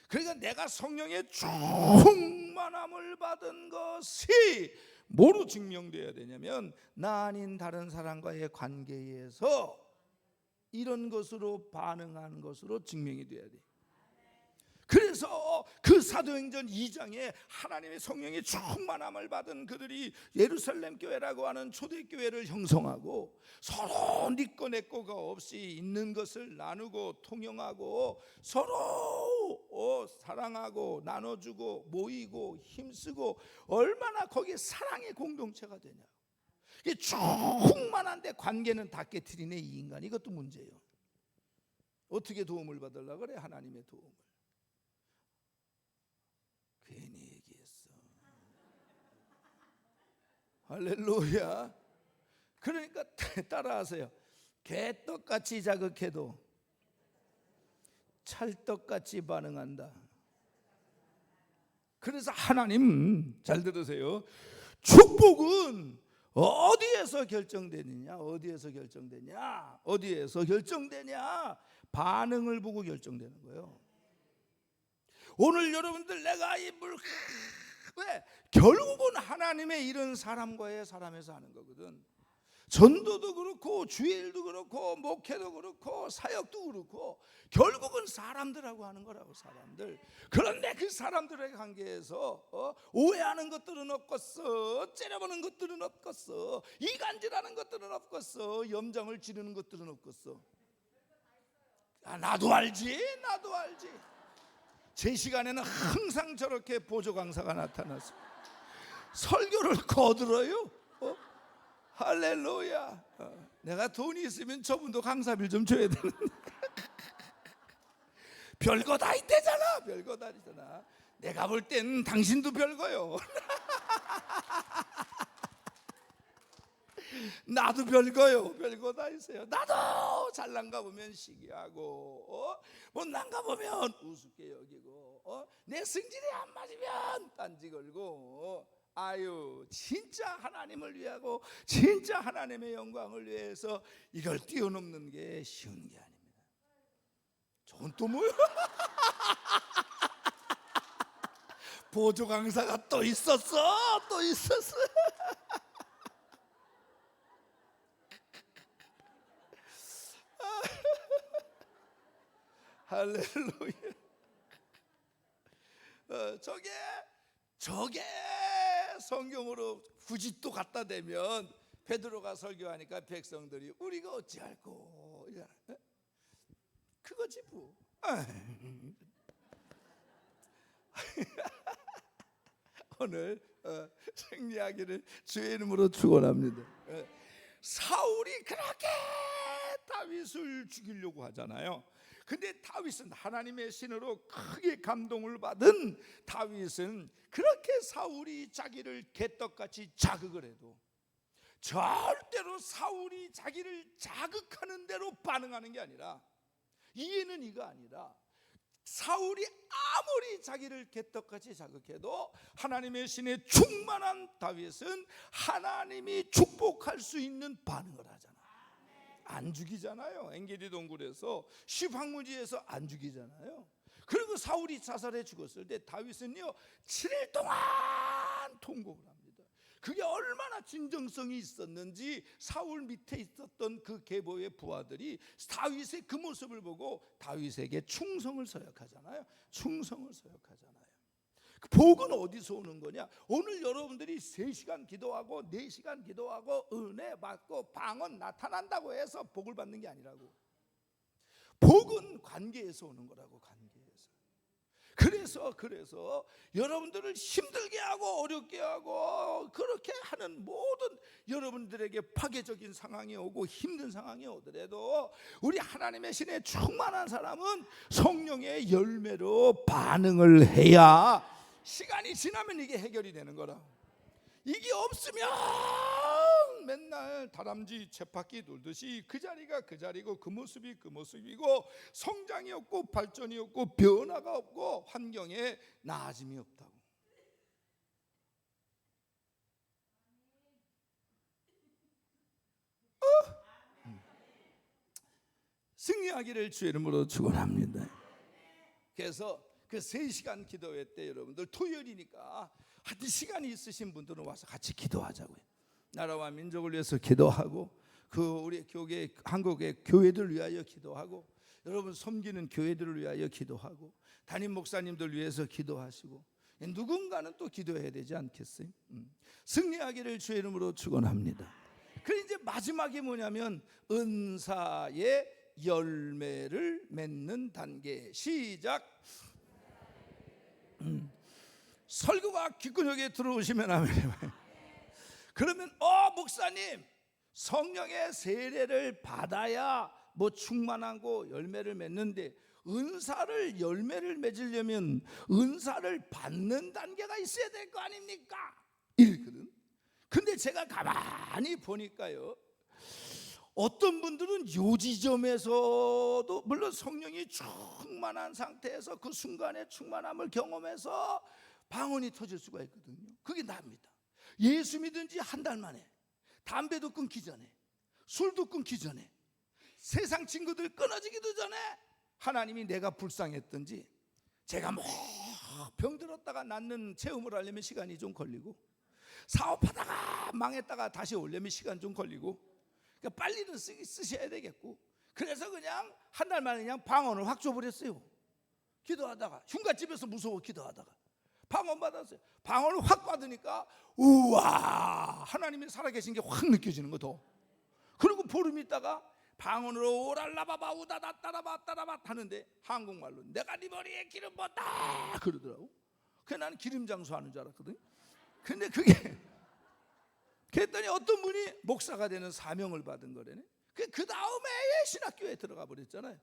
그러니까 내가 성령의 충만함을 받은 것이 뭐로 증명되어야 되냐면 나 아닌 다른 사람과의 관계에서 이런 것으로 반응하는 것으로 증명이 돼야 돼. 그래서 그 사도행전 2장에 하나님의 성령의 충만함을 받은 그들이 예루살렘 교회라고 하는 초대교회를 형성하고 서로 니꺼 내꺼가 없이 있는 것을 나누고 통용하고 서로 사랑하고 나눠주고 모이고 힘쓰고 얼마나 거기에 사랑의 공동체가 되냐. 이게 충만한데 관계는 다 깨트리네 이 인간. 이것도 문제예요. 어떻게 도움을 받으려고 그래? 하나님의 도움을. 괜히 얘기했어. 할렐루야. 그러니까 따라하세요. 개떡같이 자극해도 찰떡같이 반응한다. 그래서 하나님 잘 들으세요. 축복은 어디에서 결정되느냐? 어디에서 결정되냐? 반응을 보고 결정되는 거예요. 오늘 여러분들 내가 왜? 결국은 하나님의 일은 사람에서 하는 거거든. 전도도 그렇고 주일도 그렇고 목회도 그렇고 사역도 그렇고 결국은 사람들하고 하는 거라고. 사람들. 그런데 그 사람들의 관계에서 오해하는 것들은 없겠어. 째려보는 것들은 없겠어. 이간질하는 것들은 없겠어. 염장을 지르는 것들은 없겠어. 나도 알지. 제 시간에는 항상 저렇게 보조 강사가 나타나서 설교를 거들어요. 할렐루야. 내가 돈이 있으면 저분도 강사비를 좀 줘야 되는데 별거 다 있대잖아. 내가 볼 땐 당신도 별거요. 나도 별거 다 있어요. 나도 잘난가 보면 시기하고 못난가 보면 우습게 여기고 내 성질이 안 맞으면 딴지 걸고 아유 진짜 하나님을 위하고 진짜 하나님의 영광을 위해서 이걸 뛰어넘는 게 쉬운 게 아닙니다. 저건 또 뭐야? 보조 강사가 또 있었어. 할렐루야. 저게 성경으로 굳이 또 갖다 대면 베드로가 설교하니까 백성들이 우리가 어찌할꼬 그거지 뭐. 오늘 승리하기를 주의 이름으로 축원합니다. 사울이 그렇게 다윗을 죽이려고 하잖아요. 근데 다윗은 하나님의 신으로 크게 감동을 받은 다윗은 그렇게 사울이 자기를 개떡같이 자극을 해도 절대로 사울이 자기를 자극하는 대로 반응하는 게 아니라 이해는 이가 아니라 사울이 아무리 자기를 개떡같이 자극해도 하나님의 신에 충만한 다윗은 하나님이 축복할 수 있는 반응을 하잖아. 안 죽이잖아요. 엔게디 동굴에서 시황문지에서 안 죽이잖아요. 그리고 사울이 자살해 죽었을 때 다윗은요 7일 동안 통곡을 합니다. 그게 얼마나 진정성이 있었는지 사울 밑에 있었던 그 계보의 부하들이 다윗의 그 모습을 보고 다윗에게 충성을 서약하잖아요. 충성을 서약하잖아요. 그 복은 어디서 오는 거냐? 오늘 여러분들이 3시간 기도하고 4시간 기도하고 은혜 받고 방언 나타난다고 해서 복을 받는 게 아니라고. 복은 관계에서 오는 거라고. 그래서 여러분들을 힘들게 하고 어렵게 하고 그렇게 하는 모든 여러분들에게 파괴적인 상황이 오고 힘든 상황이 오더라도 우리 하나님의 신에 충만한 사람은 성령의 열매로 반응을 해야 시간이 지나면 이게 해결이 되는 거라. 이게 없으면 맨날 다람쥐 쳇바퀴 돌듯이 그 자리가 그 자리고 그 모습이 그 모습이고 성장이 없고 발전이 없고 변화가 없고 환경에 나아짐이 없다고. 승리하기를 주의 이름으로 축원합니다. 그래서 그 3시간 기도회 때 여러분들 토요일이니까 하여튼 시간이 있으신 분들은 와서 같이 기도하자고요. 나라와 민족을 위해서 기도하고 그 우리 교계 한국의 교회들 위하여 기도하고 여러분 섬기는 교회들을 위하여 기도하고 담임 목사님들 위해서 기도하시고 누군가는 또 기도해야 되지 않겠어요? 승리하기를 주의 이름으로 축원합니다. 그리고 이제 마지막이 뭐냐면 은사의 열매를 맺는 단계. 시작. 설교가 귓근육에 들어오시면 아멘. 그러면 목사님 성령의 세례를 받아야 뭐 충만하고 열매를 맺는데 은사를 열매를 맺으려면 은사를 받는 단계가 있어야 될 거 아닙니까? 이랬거든. 근데 제가 가만히 보니까요 어떤 분들은 요 지점에서도 물론 성령이 충만한 상태에서 그 순간에 충만함을 경험해서 방언이 터질 수가 있거든요. 그게 납니다. 예수 믿은 지 한 달 만에 담배도 끊기 전에 술도 끊기 전에 세상 친구들 끊어지기도 전에 하나님이 내가 불쌍했던지 제가 뭐 병들었다가 낫는 체험을 하려면 시간이 좀 걸리고 사업하다가 망했다가 다시 오려면 시간 좀 걸리고 그러니까 빨리는 쓰셔야 되겠고 그래서 그냥 한 달 만에 그냥 방언을 확 줘버렸어요. 기도하다가 흉갓집에서 무서워 기도하다가 방언 받았어요. 방언을 확 받으니까 우와 하나님이 살아계신 게 확 느껴지는 거 더. 그리고 보름 있다가 방언으로 오랄라바바 우다다 따라바 따라바 하는데 한국말로 내가 네 머리에 기름 붓다 그러더라고. 그래서 나는 기름 장수하는 줄 알았거든. 근데 그게 그랬더니 어떤 분이 목사가 되는 사명을 받은 거래네. 그 다음에 신학교에 들어가 버렸잖아요.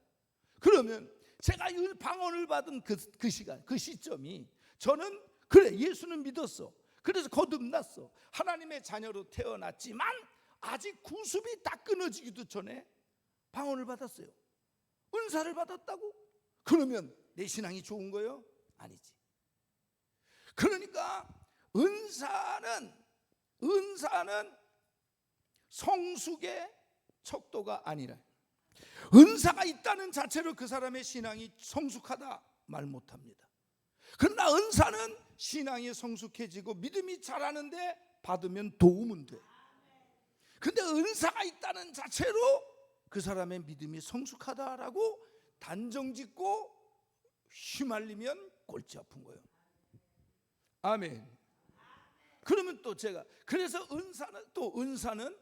그러면 제가 이 방언을 받은 그 시간 그 시점이 저는 그래 예수는 믿었어. 그래서 거듭났어. 하나님의 자녀로 태어났지만 아직 구습이 다 끊어지기도 전에 방언을 받았어요. 은사를 받았다고? 그러면 내 신앙이 좋은 거예요? 아니지. 그러니까 은사는 성숙의 척도가 아니라 은사가 있다는 자체로 그 사람의 신앙이 성숙하다 말 못합니다. 그러나 은사는 신앙이 성숙해지고 믿음이 자라는데 받으면 도움은 돼. 근데 은사가 있다는 자체로 그 사람의 믿음이 성숙하다라고 단정짓고 휘말리면 골치 아픈 거예요. 아멘. 그러면 또 제가 그래서 은사는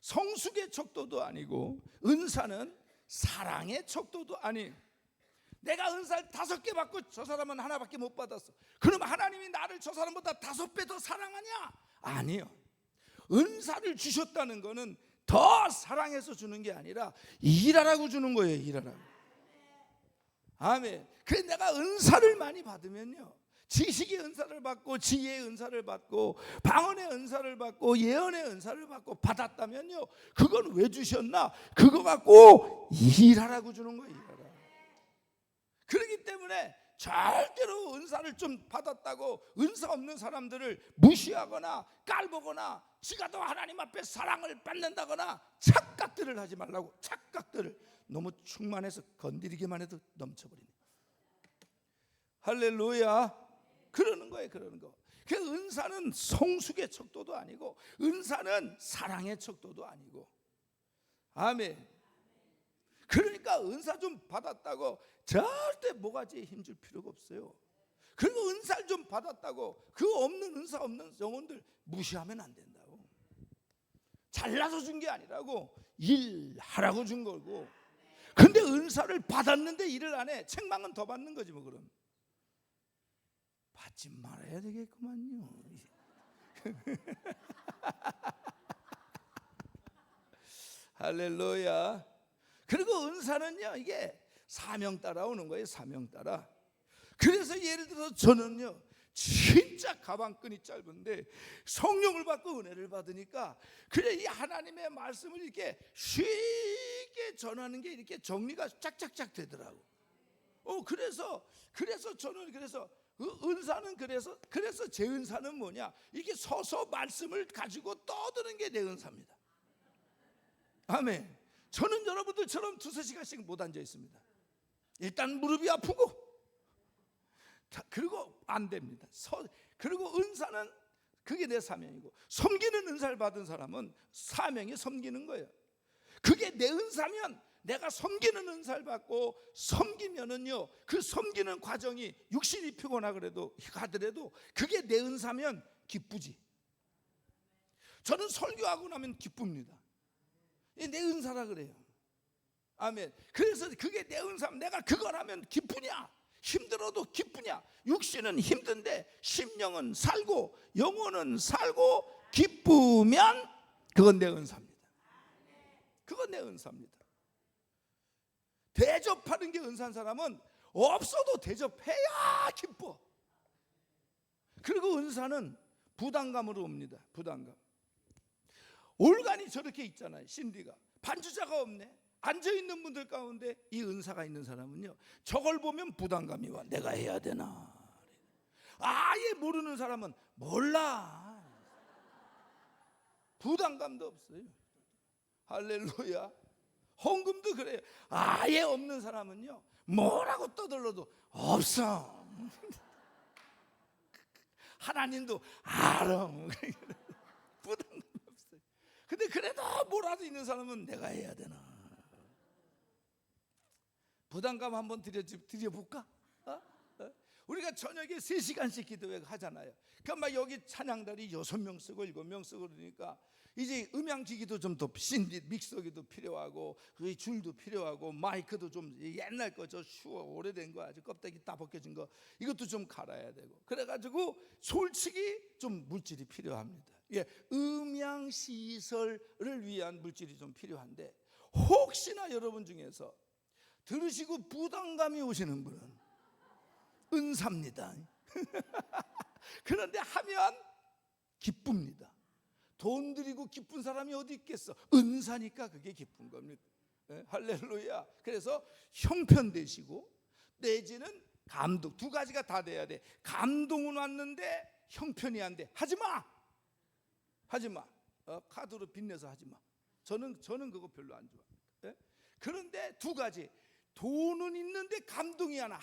성숙의 척도도 아니고 은사는 사랑의 척도도 아니에요. 내가 은사를 5개 받고 저 사람은 하나밖에 못 받았어. 그러면 하나님이 나를 저 사람보다 5배 더 사랑하냐? 아니요. 은사를 주셨다는 거는 더 사랑해서 주는 게 아니라 일하라고 주는 거예요. 일하라고. 아멘. 그래서 내가 은사를 많이 받으면요 지식의 은사를 받고 지혜의 은사를 받고 방언의 은사를 받고 예언의 은사를 받고 받았다면요 그건 왜 주셨나? 그거 갖고 일하라고 주는 거예요. 일하라. 그렇기 때문에 절대로 은사를 좀 받았다고 은사 없는 사람들을 무시하거나 깔보거나 지가 더 하나님 앞에 사랑을 받는다거나 착각들을 하지 말라고. 착각들을 너무 충만해서 건드리기만 해도 넘쳐버리네. 할렐루야. 그러는 거예요. 그러는 거. 그 은사는 성숙의 척도도 아니고, 은사는 사랑의 척도도 아니고. 아멘. 그러니까 은사 좀 받았다고 절대 모가지에 힘줄 필요가 없어요. 그리고 은사를 좀 받았다고 그 없는 은사 없는 영혼들 무시하면 안 된다고. 잘나서 준 게 아니라고, 일하라고 준 거고. 근데 은사를 받았는데 일을 안 해. 책망은 더 받는 거지 뭐. 그럼 받지 말아야 되겠구만요. 할렐루야. 그리고 은사는요, 이게 사명 따라 오는 거예요. 사명 따라. 그래서 예를 들어서 저는요, 진짜 가방끈이 짧은데 성령을 받고 은혜를 받으니까 그래 이 하나님의 말씀을 이렇게 쉽게 전하는 게 이렇게 정리가 짝짝짝 되더라고. 그래서 저는 은사는 그래서 제 은사는 뭐냐? 이게 서서 말씀을 가지고 떠드는 게 내 은사입니다. 아멘. 저는 여러분들처럼 2-3시간씩 못 앉아 있습니다. 일단 무릎이 아프고, 그리고 안 됩니다. 그리고 은사는 그게 내 사명이고, 섬기는 은사를 받은 사람은 사명이 섬기는 거예요. 그게 내 은사면, 내가 섬기는 은사를 받고 섬기면은요, 그 섬기는 과정이 육신이 피곤하더라도 그게 내 은사면 기쁘지. 저는 설교하고 나면 기쁩니다. 내 은사라 그래요. 아멘. 그래서 그게 내 은사면 내가 그걸 하면 기쁘냐? 힘들어도 기쁘냐? 육신은 힘든데 심령은 살고 영혼은 살고 기쁘면 그건 내 은사입니다. 그건 내 은사입니다. 대접하는 게 은사한 사람은 없어도 대접해야 기뻐. 그리고 은사는 부담감으로 옵니다. 부담감. 올간이 저렇게 있잖아요. 신디가 반주자가 없네. 앉아있는 분들 가운데 이 은사가 있는 사람은요, 저걸 보면 부담감이 와. 내가 해야 되나. 아예 모르는 사람은 몰라. 부담감도 없어요. 할렐루야. 헌금도 그래요. 아예 없는 사람은요, 뭐라고 떠들러도 없어. 하나님도 알아. 부담감 없어요. 근데 그래도 뭐라도 있는 사람은 내가 해야 되나. 부담감 한번 드려볼까? 우리가 저녁에 3시간씩 기도회 하잖아요. 그러니까 막 여기 찬양단이 6명 쓰고 7명 쓰고 그러니까 이제 음향기기도 좀 더 신디 믹서기도 필요하고 줄도 필요하고 마이크도 좀 옛날 거 저 오래된 거 아주 껍데기 다 벗겨진 거 이것도 좀 갈아야 되고, 그래가지고 솔직히 좀 물질이 필요합니다. 예, 음향 시설을 위한 물질이 좀 필요한데, 혹시나 여러분 중에서 들으시고 부담감이 오시는 분은 은사입니다. 그런데 하면 기쁩니다. 돈 들이고 기쁜 사람이 어디 있겠어? 은사니까 그게 기쁜 겁니다. 네? 할렐루야. 그래서 형편되시고 내지는 감동, 두 가지가 다 돼야 돼. 감동은 왔는데 형편이 안 돼. 하지마. 카드로 빚내서 하지마. 저는 그거 별로 안 좋아합니다. 네? 그런데 두 가지, 돈은 있는데 감동이 안 와.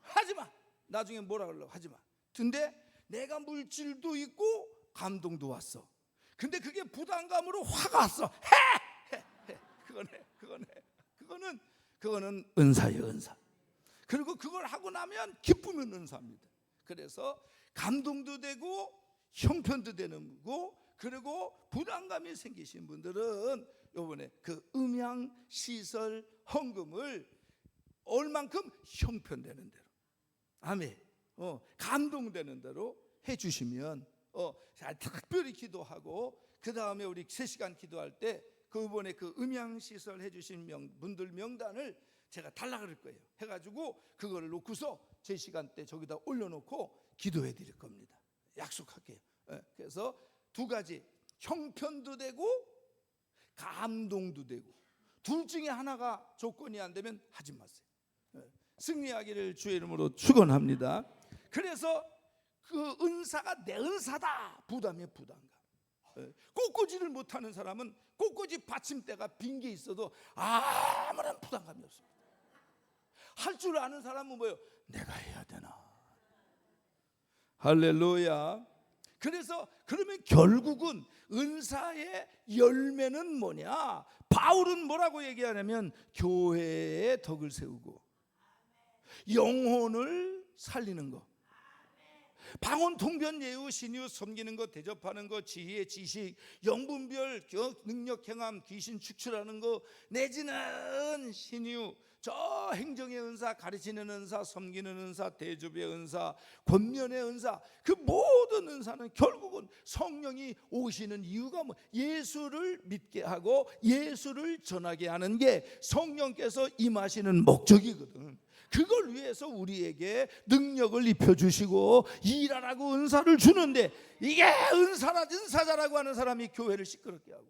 하지마. 나중에 뭐라 그러려고 하지마. 근데 내가 물질도 있고 감동도 왔어. 근데 그게 부담감으로 화가 왔어. 해. 그거는 은사예요, 은사. 그리고 그걸 하고 나면 기쁘면 은사입니다. 그래서 감동도 되고 형편도 되는 거고, 그리고 부담감이 생기신 분들은 이번에 그 음향 시설 헌금을 얼만큼 형편되는 대로, 아멘, 감동되는 대로 해주시면 특별히 기도하고, 그 다음에 우리 3시간 기도할 때 그번에 그 음향시설 해주신 분들 명단을 제가 달라 그럴 거예요. 해가지고 그거를 놓고서 제 시간 때 저기다 올려놓고 기도해 드릴 겁니다. 약속할게요. 그래서 두 가지, 형편도 되고 감동도 되고, 둘 중에 하나가 조건이 안 되면 하지 마세요. 승리하기를 주의 이름으로 축원합니다. 그래서 그 은사가 내 은사다. 부담이에요, 부담감. 꽃꽂이를 못하는 사람은 꽃꽂이 받침대가 빈 게 있어도 아무런 부담감이 없습니다. 할 줄 아는 사람은 뭐예요? 내가 해야 되나. 할렐루야. 그래서 그러면 결국은 은사의 열매는 뭐냐? 바울은 뭐라고 얘기하냐면 교회의 덕을 세우고 영혼을 살리는 거, 방언, 통변, 예우, 신유, 섬기는 것, 대접하는 것, 지혜, 지식, 영분별, 능력, 행함, 귀신 축출하는 것, 내지는 신유, 저 행정의 은사, 가르치는 은사, 섬기는 은사, 대접의 은사, 권면의 은사, 그 모든 은사는 결국은 성령이 오시는 이유가 뭐? 예수를 믿게 하고 예수를 전하게 하는 게 성령께서 임하시는 목적이거든. 그걸 위해서 우리에게 능력을 입혀주시고 일하라고 은사를 주는데, 이게 은사자라고 하는 사람이 교회를 시끄럽게 하고,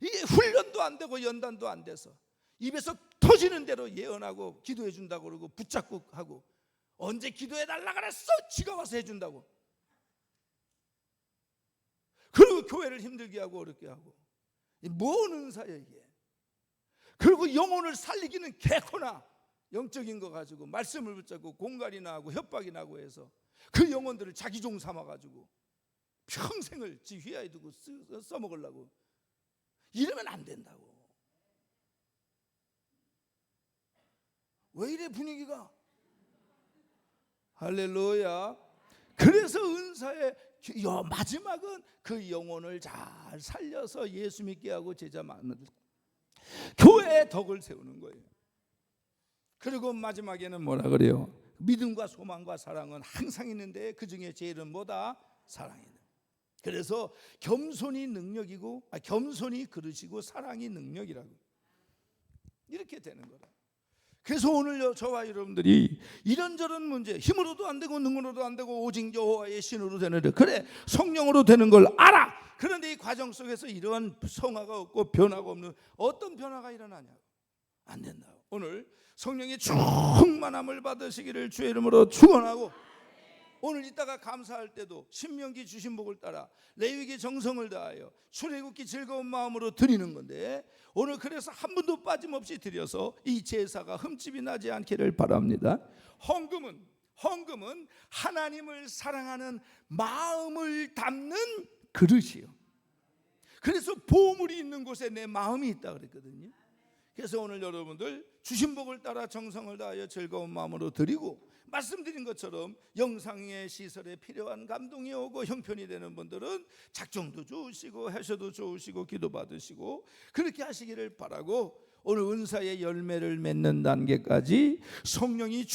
이게 훈련도 안 되고 연단도 안 돼서 입에서 터지는 대로 예언하고 기도해 준다고 그러고 붙잡고 하고, 언제 기도해 달라 그랬어? 지가 와서 해준다고. 그리고 교회를 힘들게 하고 어렵게 하고, 뭔 은사야 이게. 그리고 영혼을 살리기는 개코나 영적인 거 가지고 말씀을 붙잡고 공갈이나 하고 협박이나 하고 해서 그 영혼들을 자기 종 삼아가지고 평생을 지 휘하에 두고 써먹으려고, 이러면 안 된다고. 왜 이래 분위기가? 할렐루야. 그래서 은사의 마지막은 그 영혼을 잘 살려서 예수 믿게 하고 제자 만드는 교회의 덕을 세우는 거예요. 그리고 마지막에는 뭐라 그래요? 믿음과 소망과 사랑은 항상 있는데 그 중에 제일은 뭐다? 사랑이다. 그래서 겸손이 능력이고, 겸손이 그릇이고 사랑이 능력이라고, 이렇게 되는 거다. 그래서 오늘 저와 여러분들이 이런저런 문제, 힘으로도 안 되고 능으로도 안 되고 오직 여호와의 신으로 되는데, 그래 성령으로 되는 걸 알아. 그런데 이 과정 속에서 이러한 성화가 없고 변화가 없는 어떤 변화가 일어나냐고. 안 된다고. 오늘 성령의 충만함을 받으시기를 주의 이름으로 축원하고, 오늘 이따가 감사할 때도 신명기 주신 복을 따라 레위기 정성을 다하여 출애굽기 즐거운 마음으로 드리는 건데, 오늘 그래서 한 분도 빠짐없이 드려서 이 제사가 흠집이 나지 않기를 바랍니다. 헌금은 하나님을 사랑하는 마음을 담는 그릇이요. 그래서 보물이 있는 곳에 내 마음이 있다 그랬거든요. 그래서 오늘 여러분들 주신 복을 따라 정성을 다하여 즐거운 마음으로 드리고, 말씀드린 것처럼 영상의 시설에 필요한 감동이 오고 형편이 되는 분들은 작정도 좋으시고 해셔도 좋으시고 기도 받으시고 그렇게 하시기를 바라고, 오늘 은사의 열매를 맺는 단계까지 성령이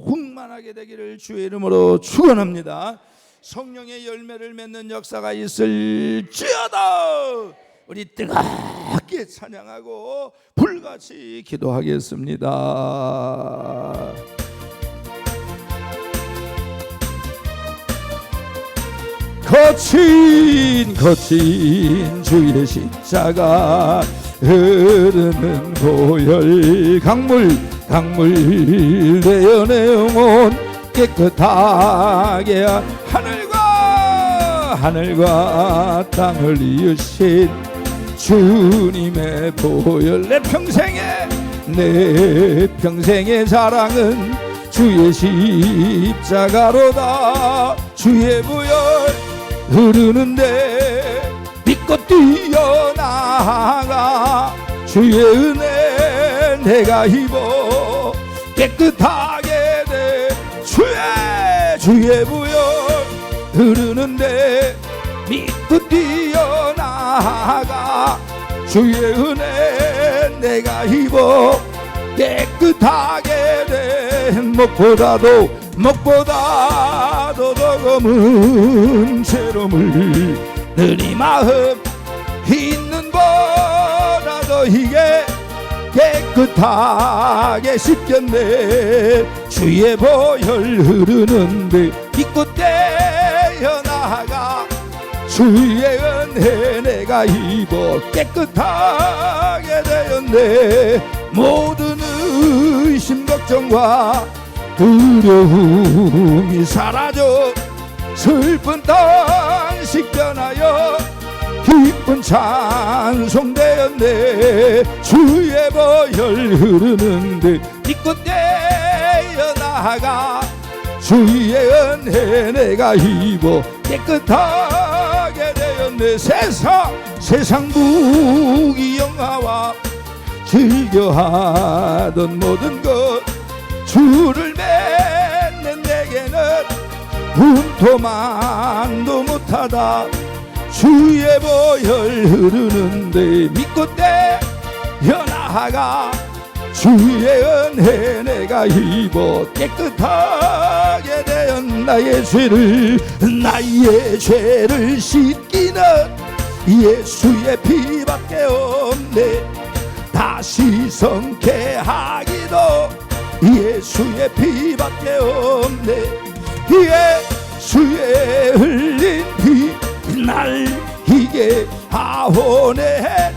충만하게 되기를 주의 이름으로 축원합니다. 성령의 열매를 맺는 역사가 있을지어다. 우리 뜨겁게 찬양하고 불같이 기도하겠습니다. 거친 주의 십자가, 흐르는 보혈 강물 되어 내 영혼 깨끗하게, 하늘과 땅을 이으신 주님의 보혈, 내 평생의 자랑은 주의 십자가로다. 주의 보혈 흐르는데 믿고 뛰어나가, 주의 은혜 내가 입어 깨끗하게 돼. 주의 보혈 흐르는데 믿고 뛰어나가, 주의 은혜 내가 입어 깨끗하게 된 목보다도 더 검은 죄로물 너희 마음 있는 보다 더 이게 깨끗하게 씻겼네. 주의 보혈 흐르는데 믿고 떼어나가, 주의 은혜 내가 입어 깨끗하게 되었네. 모든 의심 걱정과 두려움이 사라져 슬픈 탄식 변하여 기쁜 찬송 되었네. 주의 보혈 흐르는데 믿고 떼어 나아가 주의 은혜 내가 입어 깨끗하게 되었네. 세상 무기 영화와 즐겨하던 모든 것 주를 맺는 내게는 꿈토만도 못하다. 주의 보혈 흐르는데 믿고 떼어 나아가 주의 은혜 내가 입어 깨끗하게 되었 나의 죄를 씻기는 예수의 피밖에 없네. 다시 성케하기도 예수의 피밖에 없네. 예수의 흘린 피 날 희게 하오네.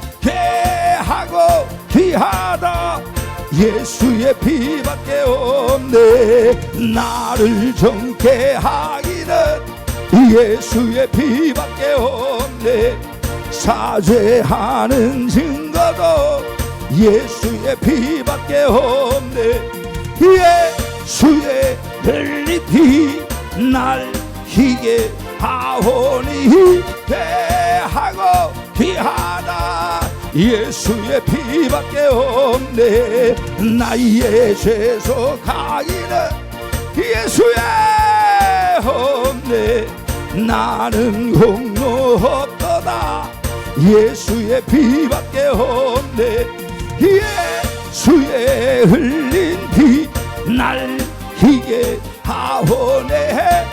하고 귀하다. 예수의 피밖에 없네. 나를 정케 하기는 예수의 피밖에 없네. 사죄하는 증거도 예수의 피밖에 없네. 예수의 흘린 피 날 희게 하오니 하고 귀하다. 예수의 피밖에 없네. 나의 죄소 가기는 예수의 없네. 나는 공로 없도다. 예수의 피밖에 없네. 예수의 흘린 피 날 희게 하오네.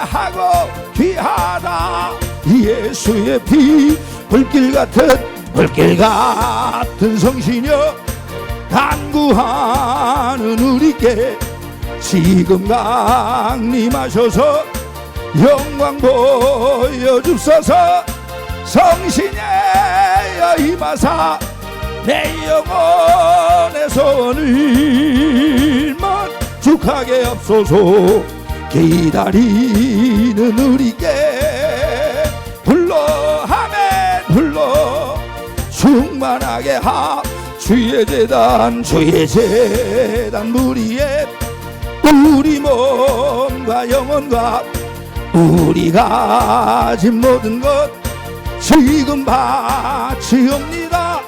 하고 귀하다. 예수의 피 불길 같은 성신여 간구하는 우리께 지금 강림하셔서 영광 보여주소서. 성신의 임하사 내 영혼의 소원을 만족하게 앞소서. 기다리는 우리께 불러 아멘 불러 충만하게 하 주의 재단 무리에 우리 몸과 영혼과 우리가 가진 모든 것 지금 바치옵니다.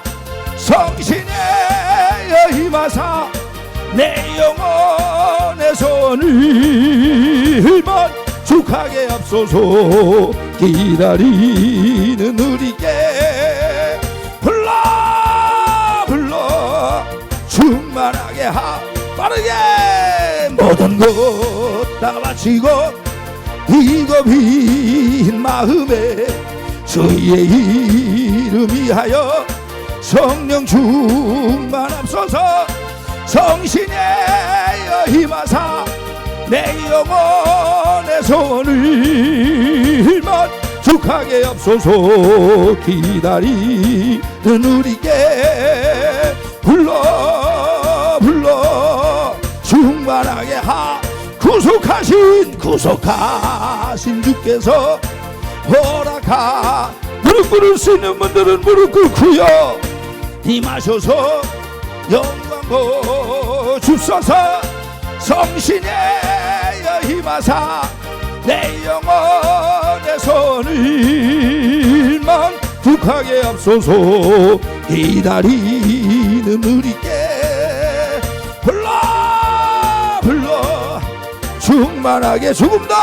성신의 임하사 내 영혼의 소원을 만족하게 앞소서. 기다리는 우리께 불러 충만하게 하 빠르게 모든 것 다 바치고 이거 빈 마음에 주의 이름 위하여 성령 충만합소서. 성신의 임하사 내 영혼의 소원을 만족하게 앞소서. 기다리는 우리께 불러 충만하게 하 구속하신 주께서 허락하 무릎 꿇을 수 있는 분들은 무릎 꿇고요 임하셔서 영광 보주소서. 성신의 임하사 내 영혼의 손을 만족하게 앞소서. 기다리는 우리께 불러 충만하게 조금 더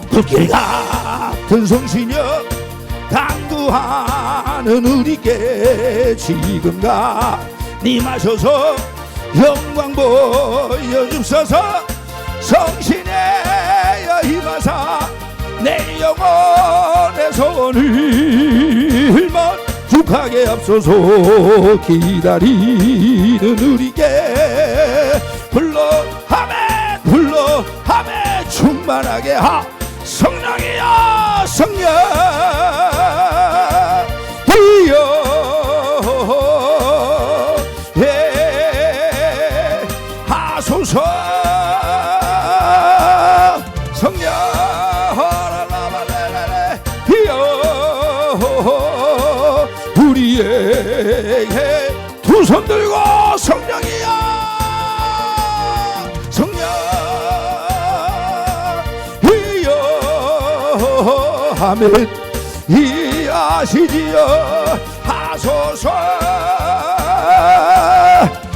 불길 같은 성신여 강구하는 우리께 지금 가님하셔서 영광 보여주소서. 성신의 임하사 내 영혼의 손을 만족하게 앞서서. 기다리는 우리께 불러 하매 충만하게 하. 성령이여 성령 이여 하소서. 우리에게 두 손 들고 성령이야 성령 이여 아멘 이하시지여 하소서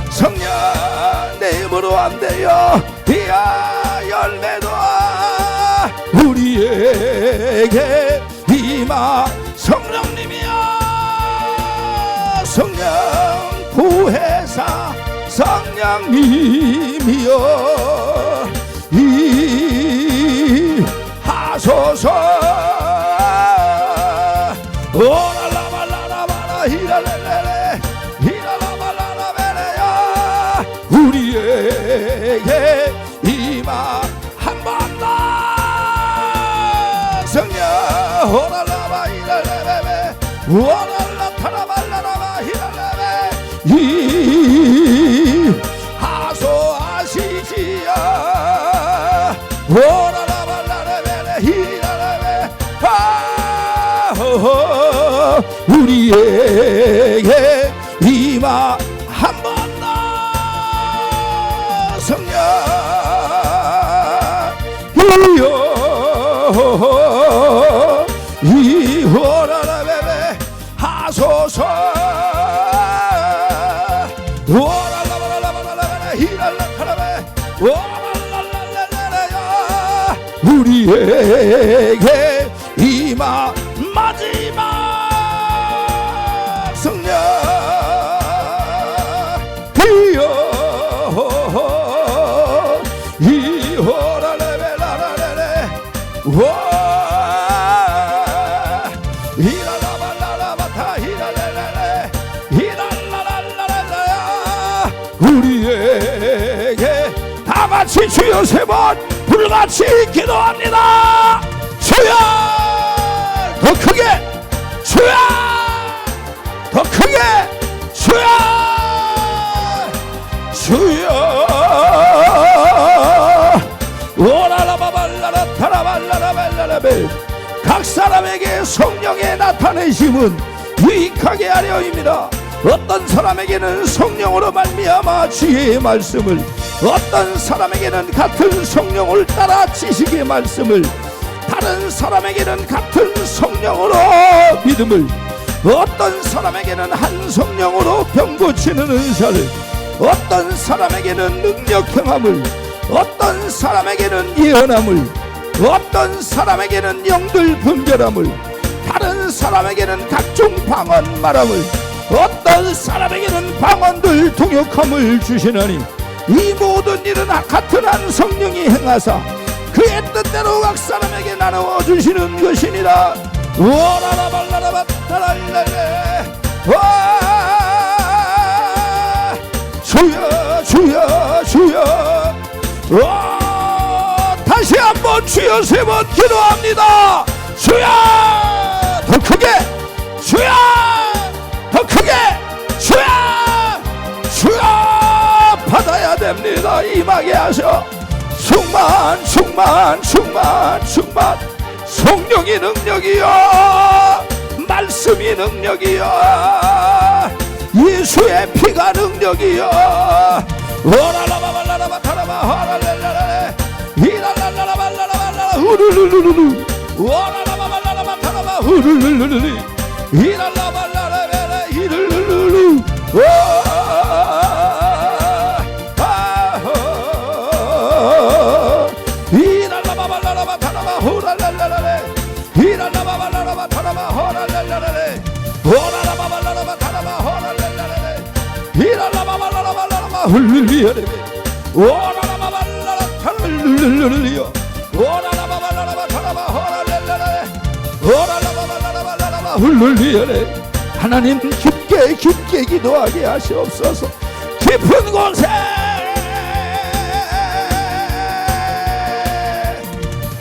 성령 내 힘으로 안 돼요 이야 열매도 우리에게 임하 성령님이여 성령 구해사 성령님이여 이 하소서 오랄라발라라바라 히랄레레레 히랄라발라라베레야 우리에게 임하 한번더 성령 오랄라바 히랄레레레 오랄라타라발라라바 히랄레레 이 하소하시지야 오라라발라레베레 히라레베 아호호 우리에게 임하 한번더 성령 이여 이 오라라베레 하소서 오랄라발라발라레 히랄라카라베 오랄랄랄랄라야 우리에게 임하 마지막 성령 이여 이 오랄레벨라라레레 와 히랄라발라라바타 히랄레레레 히랄라랄라라야 우리에게 다같이 주여 세 번 불같이 기도합니다. 주여 더 크게 주여 더 크게 주여 주여 오라라바발라라 타라발라라발라라벨 각 사람에게 성령의 나타내심은 유익하게 하려입니다. 어떤 사람에게는 성령으로 말미암아 지혜의 말씀을, 어떤 사람에게는 같은 성령을 따라 지식의 말씀을, 다른 사람에게는 같은 성령으로 믿음을, 어떤 사람에게는 한 성령으로 병 고치는 은사를, 어떤 사람에게는 능력 행함을, 어떤 사람에게는 예언함을, 어떤 사람에게는 영들 분별함을, 다른 사람에게는 각종 방언 말함을, 어떤 사람에게는 방언들 통역함을 주시나니 이 모든 일은 같은 한 성령이 행하사 그의 뜻대로 각 사람에게 나누어 주시는 것이니라. 오라라발라라바타랄레레 와 주여 주여 주여 와 다시 한번 주여 세 번 기도합니다. 주여 더 크게 주여 더 크게 주여 주여 받아야 됩니다. 임하게 하셔. 충만 충만 충만 충만 성령이 능력이여 말씀이 능력이여 예수의 피가 능력이여 오랄라바발라라바 타라바 하랄렐라레 이랄랄라라발라라발라 후룰룰루루 오랄라바발라라바 타라바 후룰룰루루 이랄라발라레베레 이룰룰루루 이랄라바발라라바 타라바 후랄랄라레 이랄라바발라라바 타라바 호랄랄라레 오랄라바발라라바 타라바 호랄랄라레 이랄라바발라라발라라바 훌룰리여레 오랄라바발라라 타랄룰룰루리여 오랄라바발라라바 타라바 호랄랄라레 오랄라바발라라발라라바 훌룰리여레 하나님 깊게 깊게 기도하게 하시옵소서. 깊은 곳에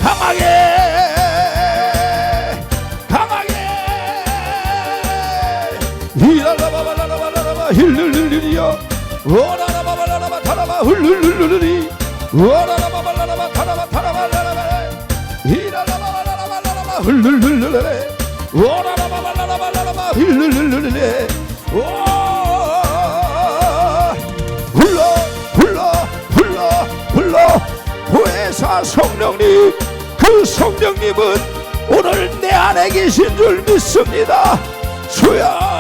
강하게 강하게 이랄라바발라라발라라바 힐룰룰리여 오라라바발라라바 타라바 훌룰룰루리 오라라바발라라바 타라바 타라발라라바 이랄라바발라라발라라바 훌룰룰루레 오라라바발라라발라라바 힐룰룰루레 불러 보혜사 성령님, 그 성령님은 오늘 내 안에 계신 줄 믿습니다. 주야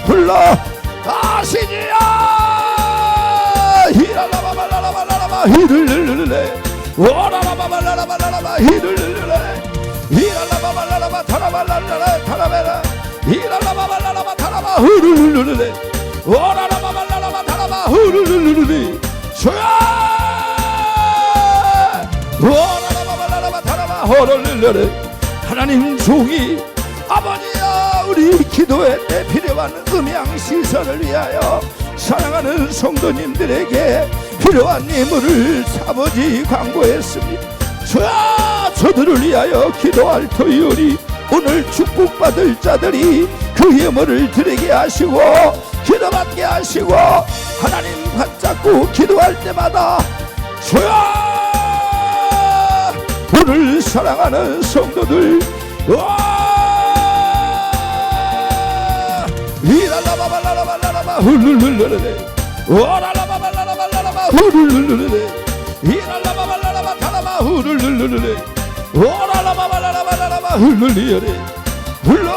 불러 아시지야 히랄라바발라라발라라바 히를르르레 오라라바발라라발라라바 히를르르레 히랄라바발라라바 타라발라라라 타라베라 히랄라바발라라바 타라바 흐르르르레 오라라바발라라바 타라바 흐르르르레 주야 오라라바발라라바 타라바 흐르르르레 하나님 종이 아버지야 우리 기도에 때 필요한 음향시설을 위하여 사랑하는 성도님들에게 필요한 예물을 아버지 광고했습니다. 주야 저들을 위하여 기도할 터이오리 오늘 축복받을 자들이 그 예물을 드리게 하시고 기도받게 하시고 하나님 붙잡고 기도할 때마다 주야 오늘 사랑하는 성도들 이랄라바발라라발라라바 훌룰룰루레 오랄라바발라라발라라바 훌룰룰루레 이랄라바발라라바 타라바 훌룰룰루레 오랄라바발라라발라라바 훌룰리어레 불러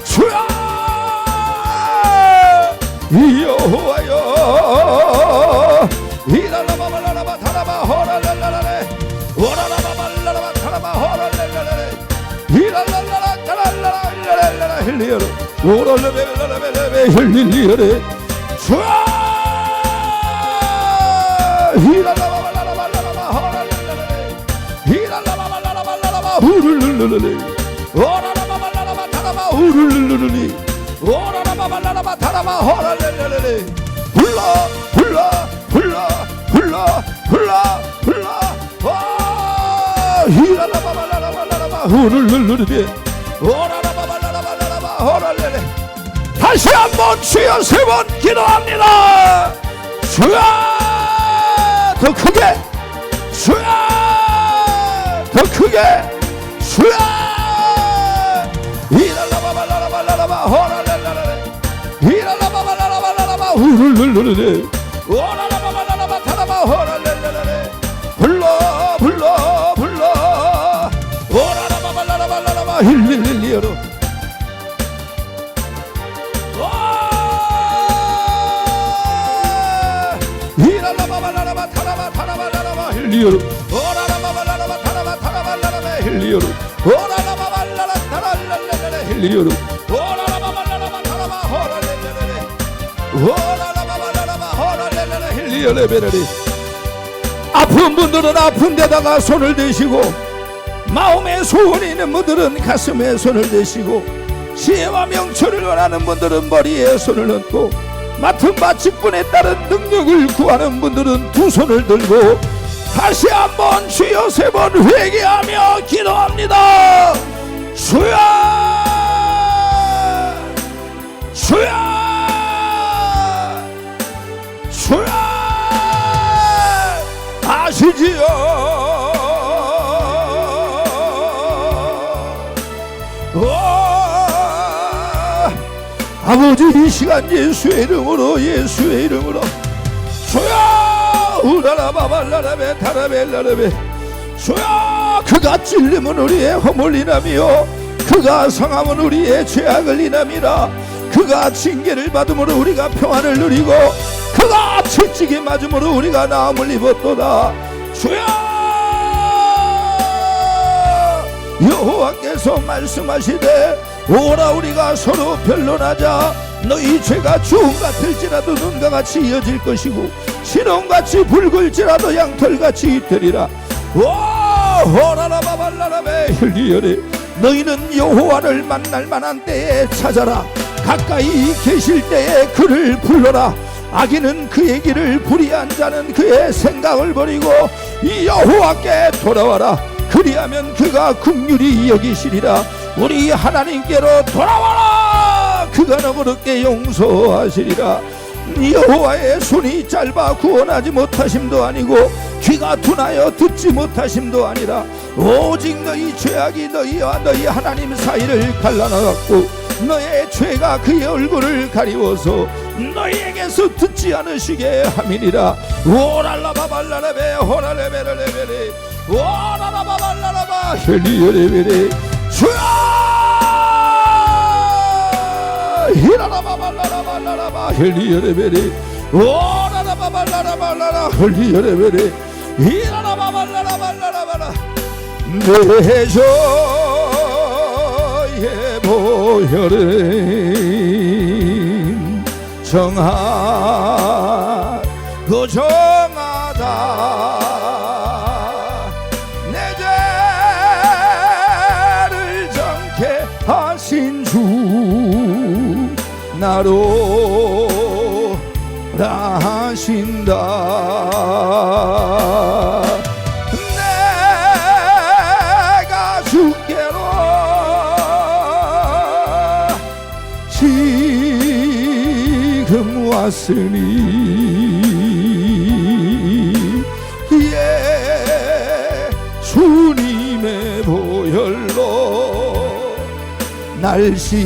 주야 여호와여 이랄라바발라라바 타라바 호랄랄라레 오랄라바발라라바 타라바 호랄랄라레 이랄랄라라 타랄라라 힐리어레 오랄라베라베라베 힐리어레 주야 이랄라바발라라발라라바 호랄랄라레 이랄라바발라라발라라바 후룰룰루레 오랄라바발라라바 타라바 후룰룰루레 오랄라바발라라바 타라바 호랄랄라레 불러 히랄라바발라라발라라바 후룰룰루레 오라라바발라라발라라바 호랄레레 다시 한번 주여 세 번 기도합니다. 주여 더 크게 주여 더 크게 주여 히랄라바발라라발라라바 호랄레레 히랄라바발라라발라라바 후룰룰루레 오라라바발라라바 타라바 호랄레레레 불러 오라라바발라라발라라바 힐릴릴리어로 이랄라바발라라바 타라바라라바 힐리어로 오라라바발라라바 타라바라라바 힐리어로 오라라바발라라 타랄랄랄라 힐리어로 오라라바발라라바 타라바 호랄렐레레 오라라바발라라바 호랄렐레레 힐리어레베레리 아픈 분들은 아픈 데다가 손을 대시고 마음에 소원이 있는 분들은 가슴에 손을 대시고 지혜와 명철을 원하는 분들은 머리에 손을 얹고 맡은 바 직분에 따른 능력을 구하는 분들은 두 손을 들고 다시 한번 주여 세 번 회개하며 기도합니다. 주여 주여 주여 아시지요 아버지 이 시간 예수의 이름으로 주여 우라라바발라라베 타라벨라라베 주여 그가 찔림은 우리의 허물 인함이요 그가 상함은 우리의 죄악을 인함이라 그가 징계를 받음으로 우리가 평안을 누리고 그가 채찍에 맞음으로 우리가 나음을 입었도다. 주여 여호와께서 말씀하시되 오라 우리가 서로 변론하자 너희 죄가 주홍 같을지라도 눈과 같이 이어질 것이고 신홍같이 붉을지라도 양털같이 되리라. 호라라바발라라베 힐리어레 너희는 여호와를 만날 만한 때에 찾아라 가까이 계실 때에 그를 불러라 악인은 그의 길을 불의한 자는 그의 생각을 버리고 이 여호와께 돌아와라 그리하면 그가 긍휼히 여기시리라. 우리 하나님께로 돌아와라 그가 너그럽게 용서하시리라. 여호와의 손이 짧아 구원하지 못하심도 아니고 귀가 둔하여 듣지 못하심도 아니라 오직 너희 죄악이 너희와 너희 하나님 사이를 갈라놔갖고 너의 죄가 그의 얼굴을 가리워서 너희에게서 듣지 않으시게 함이니라. 오랄라바발라레베 호랄레베레레베레 오랄라바발라라바 헬리여레베레 주여 히라라바발라라발라라바 헬리여레베레 오라라바발라라발라라 헬리여레베레 히라라바발라라발라라바라 내 저의 보혈은 정하고 정하다 내 죄를 정케 하신 주 나로 하신다. 내가 주께로 지금 왔으니 주님의 보혈로 날 씻어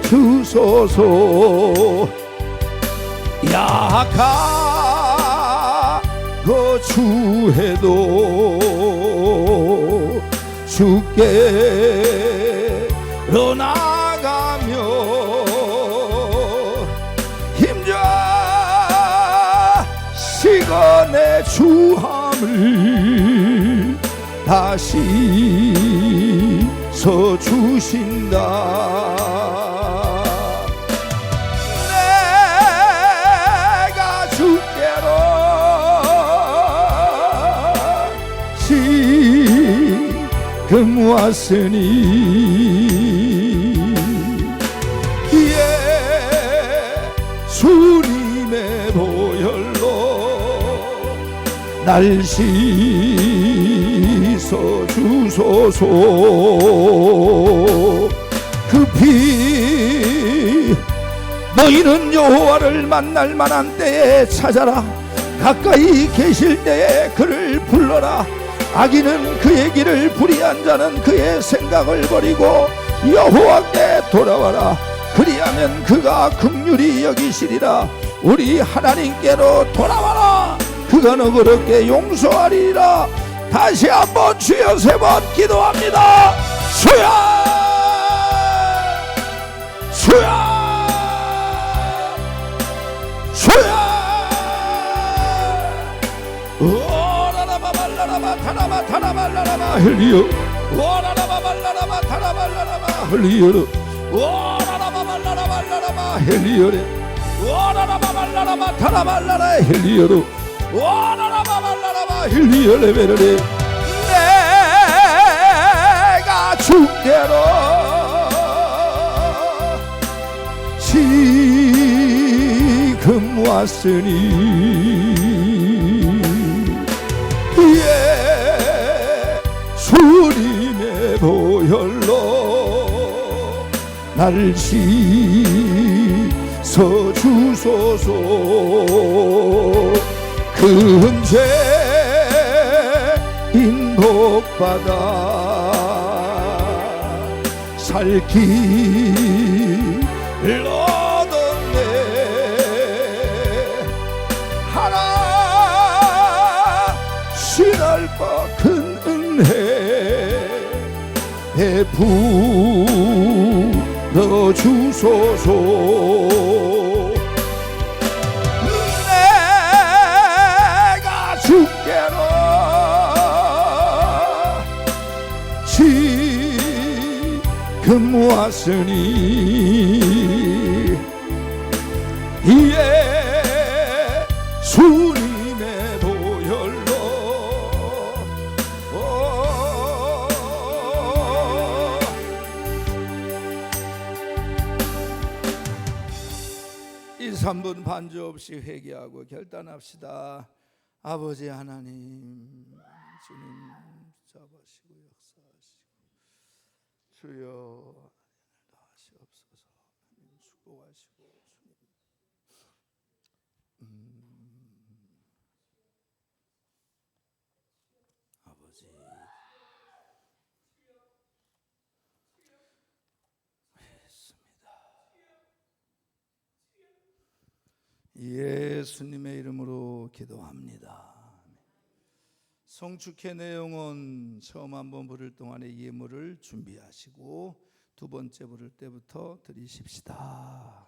주소서. 약하고 추해도 주께로 나가며 힘줘 시간의 주함을 다시 서주신다. 내가 주께로 지금 왔으니 주님의 보혈로 날 씻어 주소서. 급히 너희는 여호와를 만날 만한 때에 찾아라. 가까이 계실 때에 그를 불러라. 악인은 그의 길을 불의한 자는 그의 생각을 버리고 여호와께 돌아와라. 그리하면 그가 긍휼히 여기시리라. 우리 하나님께로 돌아와라. 그가 너그럽게 용서하리라. 다시 한번 주여 세 번 기도합니다. 주여 주여 주여 오라라바발라라바 타라바 타라발라라바 흘리여 오라라바발라라바 타라발라라바 흘리여 오라라바발라라발라라바 흘리여래 오라라바발라라바 타라발라라 흘리여로 오라라바발라라바 흘리여레베레레 내가 주께로 지금 왔으니 주님의 보혈로 날 씻어 주소서. 금죄인 복받아 살 길을 얻었네. 하나씩 알바 큰 은혜 베풀어 주소서. 내가 주께로 지금 왔으니 주님의 보혈로 이 3분 반주 없이 회개하고 결단합시다. 아버지 하나님, 주님 잡으시고 역사하시고 주여 하시옵소서. 수고하시고 예수님의 이름으로 기도합니다. 송축해 내 영혼 처음 한번 부를 동안에 예물을 준비하시고 두 번째 부를 때부터 드리십시다.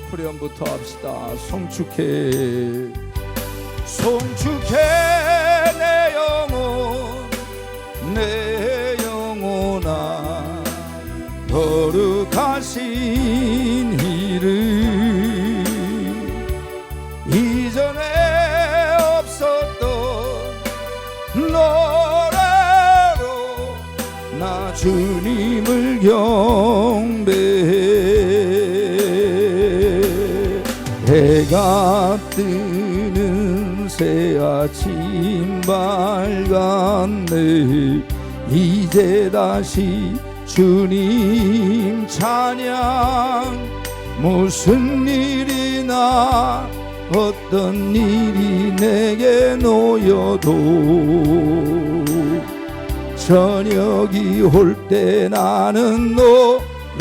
후렴부터 합시다. 송축해 내 영혼 내 영혼아 거룩하신 이름 이전에 없었던 노래로 나 주님을 경배해 해가 뜨는 새 아침 밝았네 이제 다시 주님 찬양 무슨 일이나 어떤 일이 내게 놓여도 저녁이 올 때 나는 노래해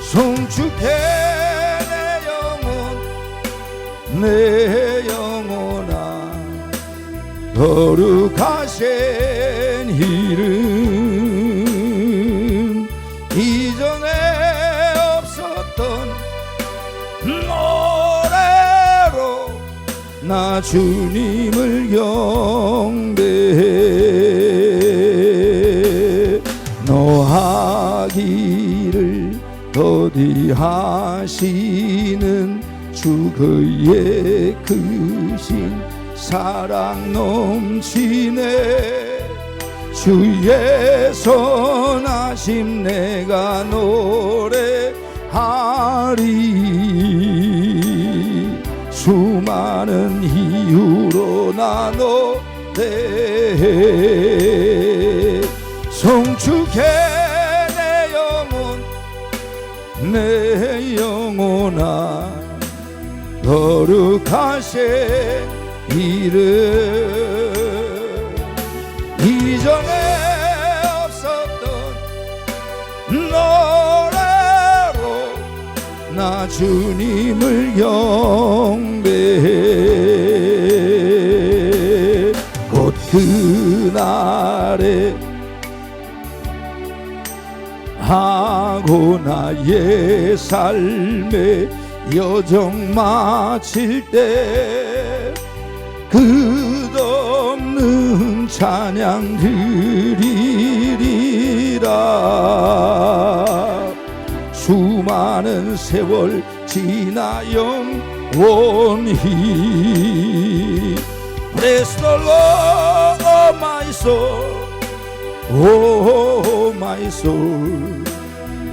송축해 내 영혼아 거룩하신 이름 이전에 없었던 노래로 나 주님을 경배해 노하기를 더디하시는 주 그의 크신 사랑 넘치네 주의 선하심 내가 노래하리 수많은 이유로 나 노래해 송축해 내 영혼아 거룩하신 이름 이전에 없었던 노래로 나 주님을 경배해 곧 그날에 하고 나의 삶의 여정 마칠 때 끝없는 찬양 드리리라 수많은 세월 지나 영원히 Bless the Lord, oh my soul, oh my soul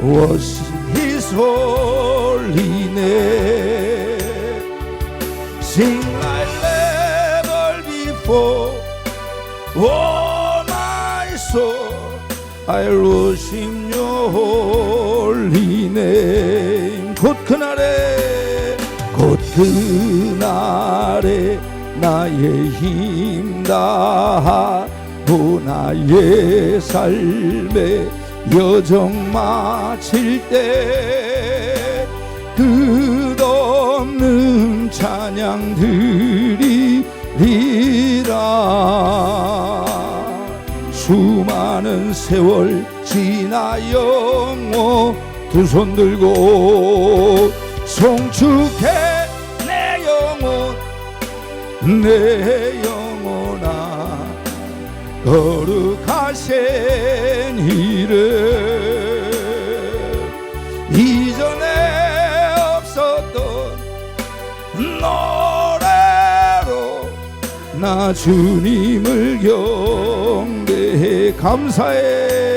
worship His holy name sing like never before oh my soul I worship your holy name 곧 그날에 나의 힘 다하고 나의 삶의 여정 마칠 때 끝없는 찬양 드리리라 수많은 세월 지나 영원 두 손 들고 송축해 내 영혼아 거룩하신 이름 이전에 없었던 노래로 나 주님을 경배해 감사해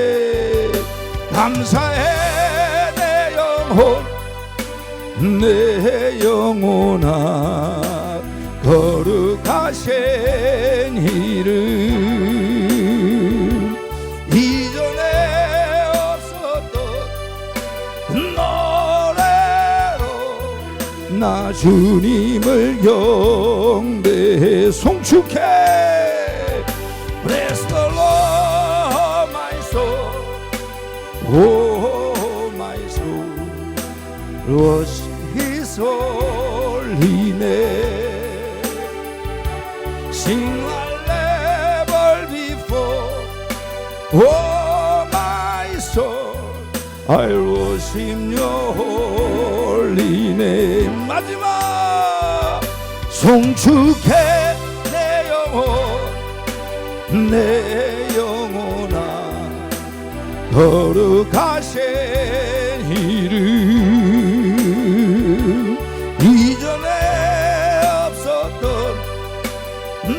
내 영혼아 거룩하신 이름 이전에 없었던 노래로 나 주님을 경배해 송축해 Bless the Oh my soul, worship His holy name. Sing a level before. Oh my soul, I'll worship Your holy name. 마지막 송축해 내 영혼, 내 영혼아, 거룩하신 이름. 이전에 없었던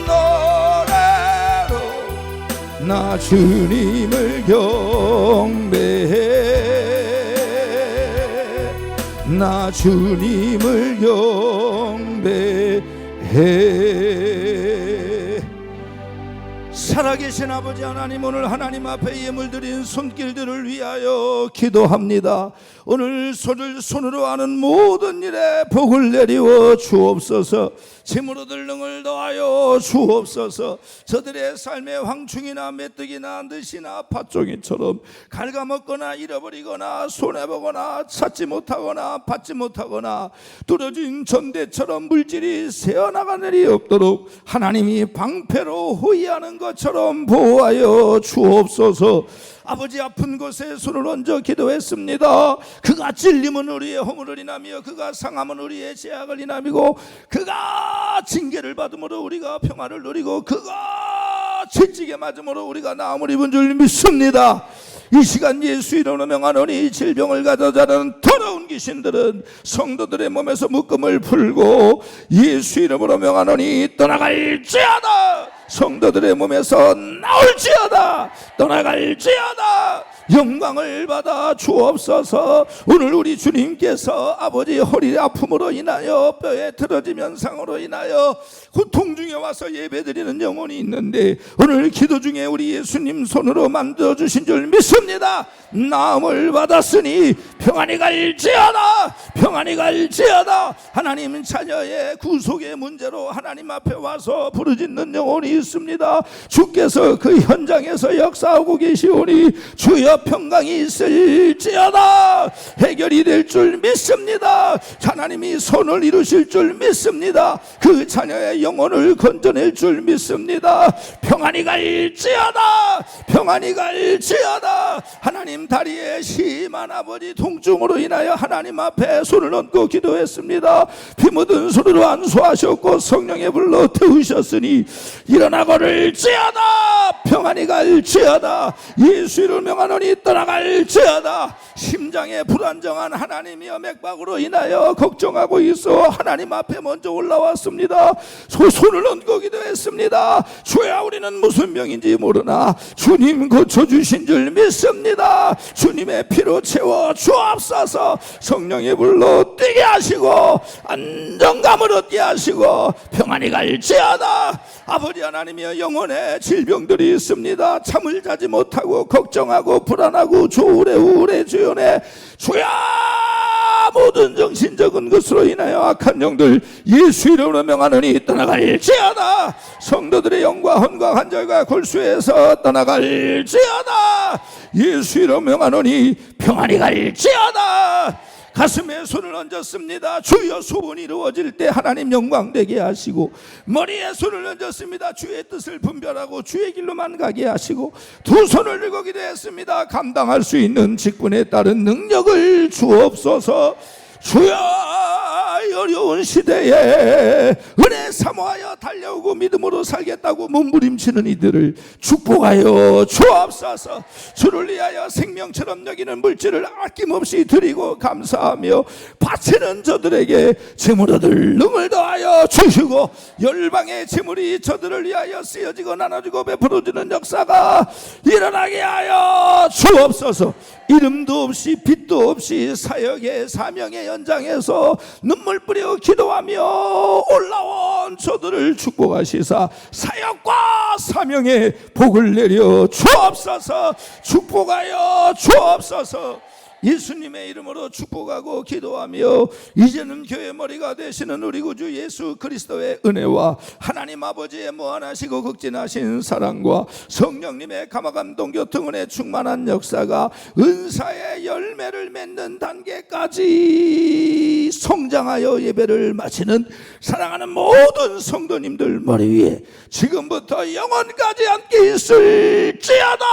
노래로 나 주님을 경배해. 나 주님을 경배해. 살아계신 아버지 하나님, 오늘 하나님 앞에 예물 드린 손길들을 위하여 기도합니다. 오늘 손으로 하는 모든 일에 복을 내리워 주옵소서. 재물 얻을 능을 더하여 주옵소서. 저들의 삶의 황충이나 메뚜기나 늑이나 팥종이처럼 갉아먹거나 잃어버리거나 손해보거나 찾지 못하거나 받지 못하거나 뚫어진 전대처럼 물질이 새어나가는 일이 없도록 하나님이 방패로 호위하는 것처럼 보호하여 주옵소서. 아버지, 아픈 곳에 손을 얹어 기도했습니다. 그가 찔림은 우리의 허물을 인하며 그가 상함은 우리의 죄악을 인하미고 그가 징계를 받음으로 우리가 평화를 누리고 그가 채찍에 맞음으로 우리가 나음을 입은 줄 믿습니다. 이 시간 예수 이름으로 명하노니 질병을 가져자는 더러운 귀신들은 성도들의 몸에서 묶음을 풀고 예수 이름으로 명하노니 떠나갈지어다. 성도들의 몸에서 나올지어다. 떠나갈지어다. 영광을 받아 주옵소서. 오늘 우리 주님께서 아버지 허리 아픔으로 인하여 뼈에 틀어진 현상으로 인하여 고통 중에 와서 예배드리는 영혼이 있는데 오늘 기도 중에 우리 예수님 손으로 만들어주신 줄 믿습니다. 나음을 받았으니 평안히 갈지어다. 평안히 갈지어다. 하나님 자녀의 구속의 문제로 하나님 앞에 와서 부르짖는 영혼이 있습니다. 주께서 그 현장에서 역사하고 계시오니 주여 평강이 있을지어다. 해결이 될 줄 믿습니다. 하나님이 손을 이루실 줄 믿습니다. 그 자녀의 영혼을 건져낼 줄 믿습니다. 평안히 갈지어다. 평안히 갈지어다. 하나님 다리에 심한 아버지 통증으로 인하여 하나님 앞에 손을 얹고 기도했습니다. 피 묻은 손으로 안수하셨고 성령의 불로 태우셨으니 일어나 걸을지어다. 평안히 갈지어다. 예수 이름을 명하노니 떠나갈지어다. 심장에 불안정한 하나님이여 맥박으로 인하여 걱정하고 있어 하나님 앞에 먼저 올라왔습니다. 손을 얹고 기도했습니다. 주야, 우리는 무슨 병인지 모르나 주님 고쳐주신 줄 믿습니다. 주님의 피로 채워 주옵소서. 성령의 불로 뛰게 하시고 안정감을 얻게 하시고 평안히 갈지어다. 아버지 하나님이여, 영혼의 질병들이 있습니다. 잠을 자지 못하고 걱정하고 불안하고 우울해 주연해 주야, 모든 정신적인 것으로 인하여 악한 영들 예수 이름으로 명하노니 떠나갈지어다. 성도들의 영과 헌과 간절과 골수에서 떠나갈지어다. 예수 이름으로 명하노니 평안히 갈지어다. 가슴에 손을 얹었습니다. 주여, 소원이 이루어질 때 하나님 영광되게 하시고, 머리에 손을 얹었습니다. 주의 뜻을 분별하고 주의 길로만 가게 하시고, 두 손을 들고 기도했습니다. 감당할 수 있는 직분에 따른 능력을 주옵소서. 주여, 어려운 시대에 은혜 사모하여 달려오고 믿음으로 살겠다고 몸부림치는 이들을 축복하여 주옵소서. 주를 위하여 생명처럼 여기는 물질을 아낌없이 드리고 감사하며 바치는 저들에게 재물 얻을 능을 더하여 주시고, 열방의 재물이 저들을 위하여 쓰여지고 나눠지고 베풀어지는 역사가 일어나게 하여 주옵소서. 이름도 없이 빛도 없이 사역의 사명의 현장에서 눈물 뿌려 기도하며 올라온 저들을 축복하시사 사역과 사명의 복을 내려 주옵소서. 축복하여 주옵소서. 예수님의 이름으로 축복하고 기도하며 이제는 교회 머리가 되시는 우리 구주 예수 그리스도의 은혜와 하나님 아버지의 무한하시고 극진하신 사랑과 성령님의 감화감동 교통은혜 충만한 역사가 은사의 열매를 맺는 단계까지 성장하여 예배를 마치는 사랑하는 모든 성도님들 머리 위에 지금부터 영원까지 함께 있을지어다.